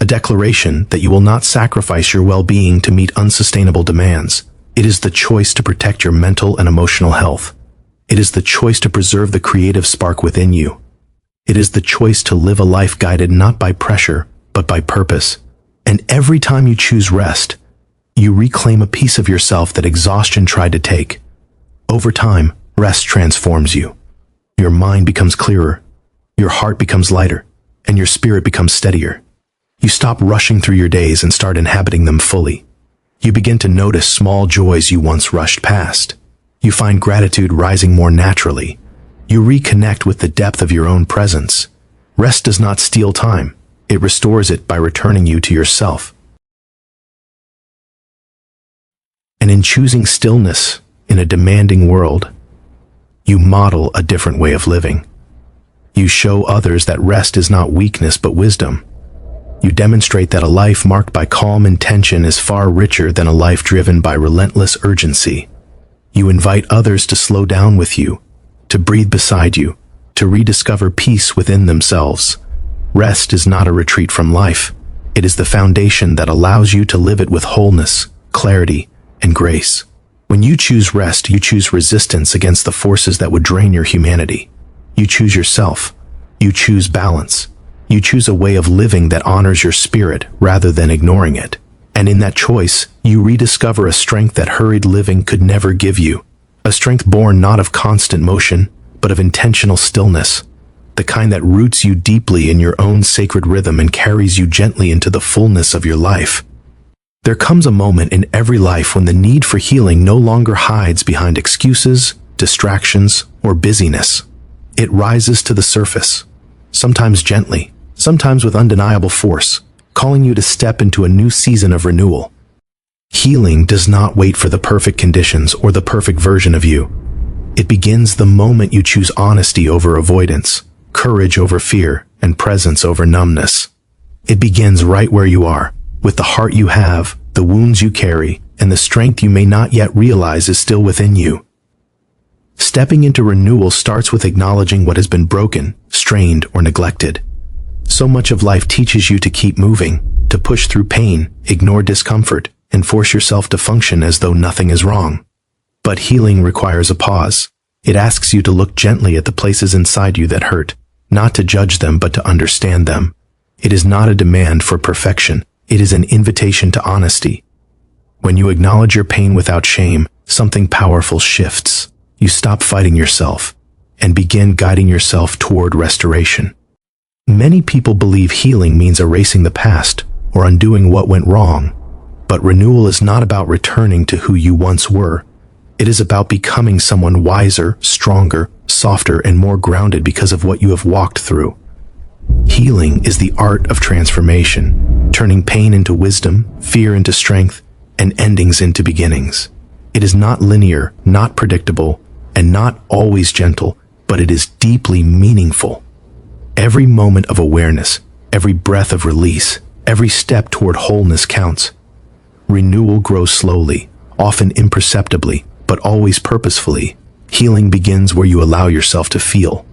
a declaration that you will not sacrifice your well-being to meet unsustainable demands. It is the choice to protect your mental and emotional health. It is the choice to preserve the creative spark within you. It is the choice to live a life guided not by pressure, but by purpose. And every time you choose rest, you reclaim a piece of yourself that exhaustion tried to take. Over time, rest transforms you. Your mind becomes clearer, your heart becomes lighter, and your spirit becomes steadier. You stop rushing through your days and start inhabiting them fully. You begin to notice small joys you once rushed past. You find gratitude rising more naturally. You reconnect with the depth of your own presence. Rest does not steal time. It restores it by returning you to yourself. And in choosing stillness in a demanding world, you model a different way of living. You show others that rest is not weakness but wisdom. You demonstrate that a life marked by calm intention is far richer than a life driven by relentless urgency. You invite others to slow down with you, to breathe beside you, to rediscover peace within themselves. Rest is not a retreat from life. It is the foundation that allows you to live it with wholeness, clarity, and grace. When you choose rest, you choose resistance against the forces that would drain your humanity. You choose yourself. You choose balance. You choose a way of living that honors your spirit rather than ignoring it. And in that choice, you rediscover a strength that hurried living could never give you. A strength born not of constant motion, but of intentional stillness. The kind that roots you deeply in your own sacred rhythm and carries you gently into the fullness of your life. There comes a moment in every life when the need for healing no longer hides behind excuses, distractions, or busyness. It rises to the surface, sometimes gently, sometimes with undeniable force, calling you to step into a new season of renewal. Healing does not wait for the perfect conditions or the perfect version of you. It begins the moment you choose honesty over avoidance, courage over fear, and presence over numbness. It begins right where you are, with the heart you have, the wounds you carry, and the strength you may not yet realize is still within you. Stepping into renewal starts with acknowledging what has been broken, strained, or neglected. So much of life teaches you to keep moving, to push through pain, ignore discomfort, and force yourself to function as though nothing is wrong. But healing requires a pause. It asks you to look gently at the places inside you that hurt, not to judge them but to understand them. It is not a demand for perfection. It is an invitation to honesty. When you acknowledge your pain without shame, something powerful shifts. You stop fighting yourself and begin guiding yourself toward restoration. Many people believe healing means erasing the past or undoing what went wrong. But renewal is not about returning to who you once were. It is about becoming someone wiser, stronger, softer, and more grounded because of what you have walked through. Healing is the art of transformation, turning pain into wisdom, fear into strength, and endings into beginnings. It is not linear, not predictable, and not always gentle, but it is deeply meaningful. Every moment of awareness, every breath of release, every step toward wholeness counts. Renewal grows slowly, often imperceptibly, but always purposefully. Healing begins where you allow yourself to feel.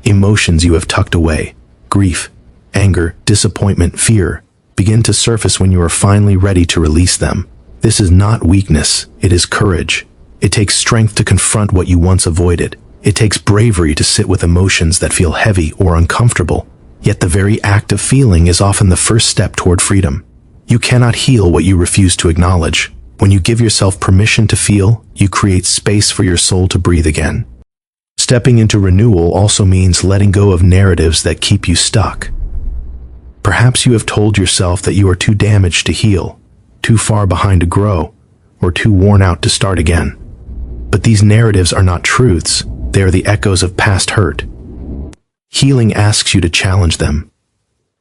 Emotions you have tucked away, grief, anger, disappointment, fear, begin to surface when you are finally ready to release them. This is not weakness, it is courage. It takes strength to confront what you once avoided. It takes bravery to sit with emotions that feel heavy or uncomfortable. Yet the very act of feeling is often the first step toward freedom. You cannot heal what you refuse to acknowledge. When you give yourself permission to feel, you create space for your soul to breathe again. Stepping into renewal also means letting go of narratives that keep you stuck. Perhaps you have told yourself that you are too damaged to heal, too far behind to grow, or too worn out to start again. But these narratives are not truths. They are the echoes of past hurt. Healing asks you to challenge them,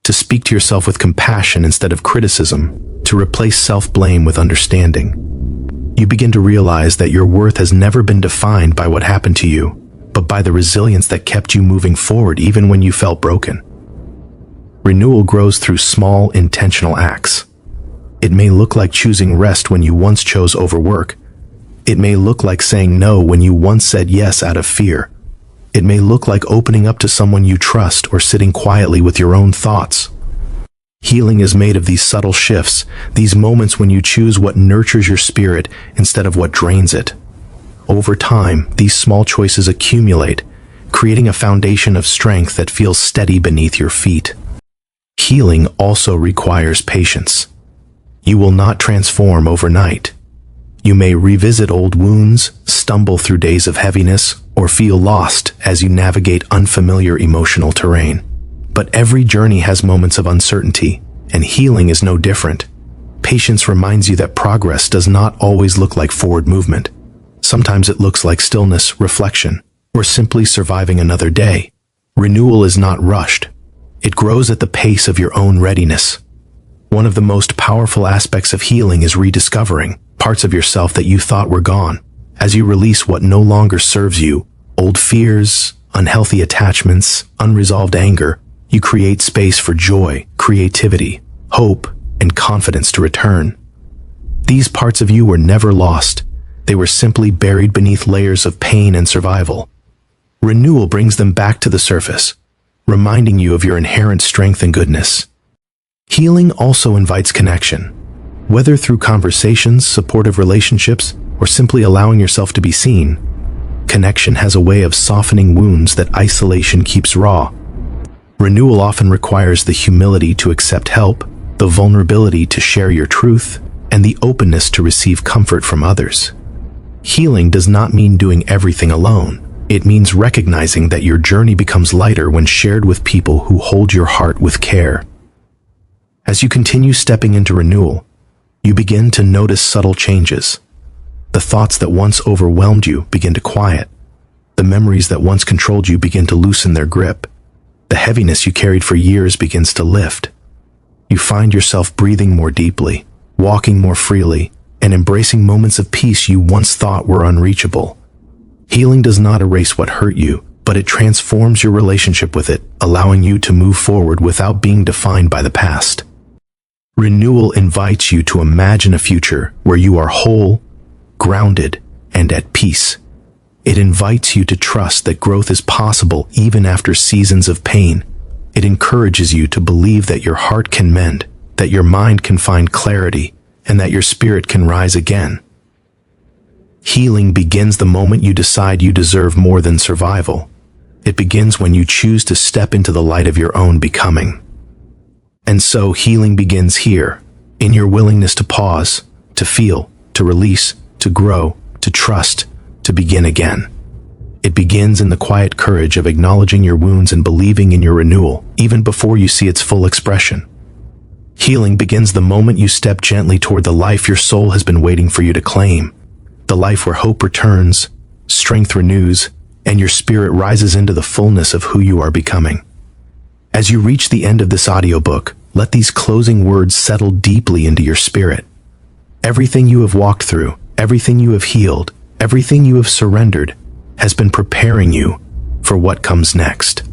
to speak to yourself with compassion instead of criticism, to replace self-blame with understanding. You begin to realize that your worth has never been defined by what happened to you, but by the resilience that kept you moving forward even when you felt broken. Renewal grows through small, intentional acts. It may look like choosing rest when you once chose overwork. It may look like saying no when you once said yes out of fear. It may look like opening up to someone you trust or sitting quietly with your own thoughts. Healing is made of these subtle shifts, these moments when you choose what nurtures your spirit instead of what drains it. Over time, these small choices accumulate, creating a foundation of strength that feels steady beneath your feet. Healing also requires patience. You will not transform overnight. You may revisit old wounds, stumble through days of heaviness, or feel lost as you navigate unfamiliar emotional terrain. But every journey has moments of uncertainty, and healing is no different. Patience reminds you that progress does not always look like forward movement. Sometimes it looks like stillness, reflection, or simply surviving another day. Renewal is not rushed. It grows at the pace of your own readiness. One of the most powerful aspects of healing is rediscovering parts of yourself that you thought were gone. As you release what no longer serves you, old fears, unhealthy attachments, unresolved anger, you create space for joy, creativity, hope, and confidence to return. These parts of you were never lost. They were simply buried beneath layers of pain and survival. Renewal brings them back to the surface, reminding you of your inherent strength and goodness. Healing also invites connection, whether through conversations, supportive relationships, or simply allowing yourself to be seen. Connection has a way of softening wounds that isolation keeps raw. Renewal often requires the humility to accept help, the vulnerability to share your truth, and the openness to receive comfort from others. Healing does not mean doing everything alone. It means recognizing that your journey becomes lighter when shared with people who hold your heart with care. As you continue stepping into renewal, you begin to notice subtle changes. The thoughts that once overwhelmed you begin to quiet. The memories that once controlled you begin to loosen their grip. The heaviness you carried for years begins to lift. You find yourself breathing more deeply, walking more freely, and embracing moments of peace you once thought were unreachable. Healing does not erase what hurt you, but it transforms your relationship with it, allowing you to move forward without being defined by the past. Renewal invites you to imagine a future where you are whole, grounded, and at peace. It invites you to trust that growth is possible even after seasons of pain. It encourages you to believe that your heart can mend, that your mind can find clarity, and that your spirit can rise again. Healing begins the moment you decide you deserve more than survival. It begins when you choose to step into the light of your own becoming. And so healing begins here, in your willingness to pause, to feel, to release, to grow, to trust, to begin again. It begins in the quiet courage of acknowledging your wounds and believing in your renewal, even before you see its full expression. Healing begins the moment you step gently toward the life your soul has been waiting for you to claim. The life where hope returns, strength renews, and your spirit rises into the fullness of who you are becoming. As you reach the end of this audiobook, let these closing words settle deeply into your spirit. Everything you have walked through, everything you have healed, everything you have surrendered, has been preparing you for what comes next.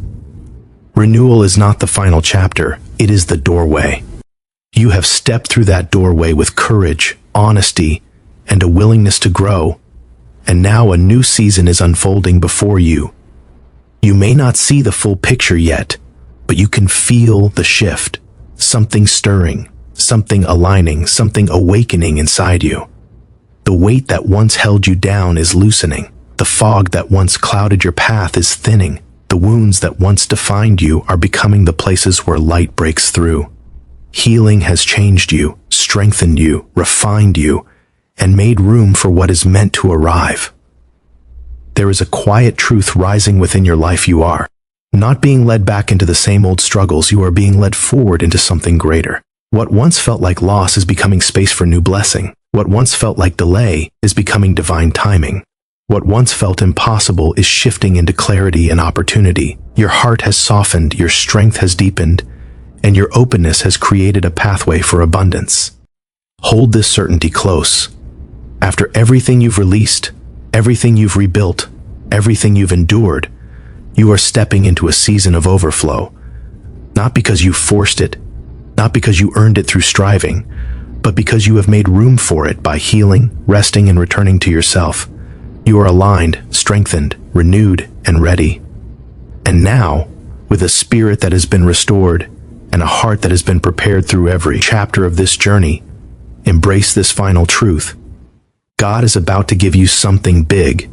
Renewal is not the final chapter, it is the doorway. You have stepped through that doorway with courage, honesty, and a willingness to grow, and now a new season is unfolding before you. You may not see the full picture yet, but you can feel the shift, something stirring, something aligning, something awakening inside you. The weight that once held you down is loosening. The fog that once clouded your path is thinning. The wounds that once defined you are becoming the places where light breaks through. Healing has changed you, strengthened you, refined you, and made room for what is meant to arrive. There is a quiet truth rising within your life. You are not being led back into the same old struggles. You are being led forward into something greater. What once felt like loss is becoming space for new blessing. What once felt like delay is becoming divine timing. What once felt impossible is shifting into clarity and opportunity. Your heart has softened, your strength has deepened, and your openness has created a pathway for abundance. Hold this certainty close. After everything you've released, everything you've rebuilt, everything you've endured, you are stepping into a season of overflow. Not because you forced it, not because you earned it through striving, but because you have made room for it by healing, resting, and returning to yourself. You are aligned, strengthened, renewed, and ready. And now, with a spirit that has been restored and a heart that has been prepared through every chapter of this journey, embrace this final truth. God is about to give you something big,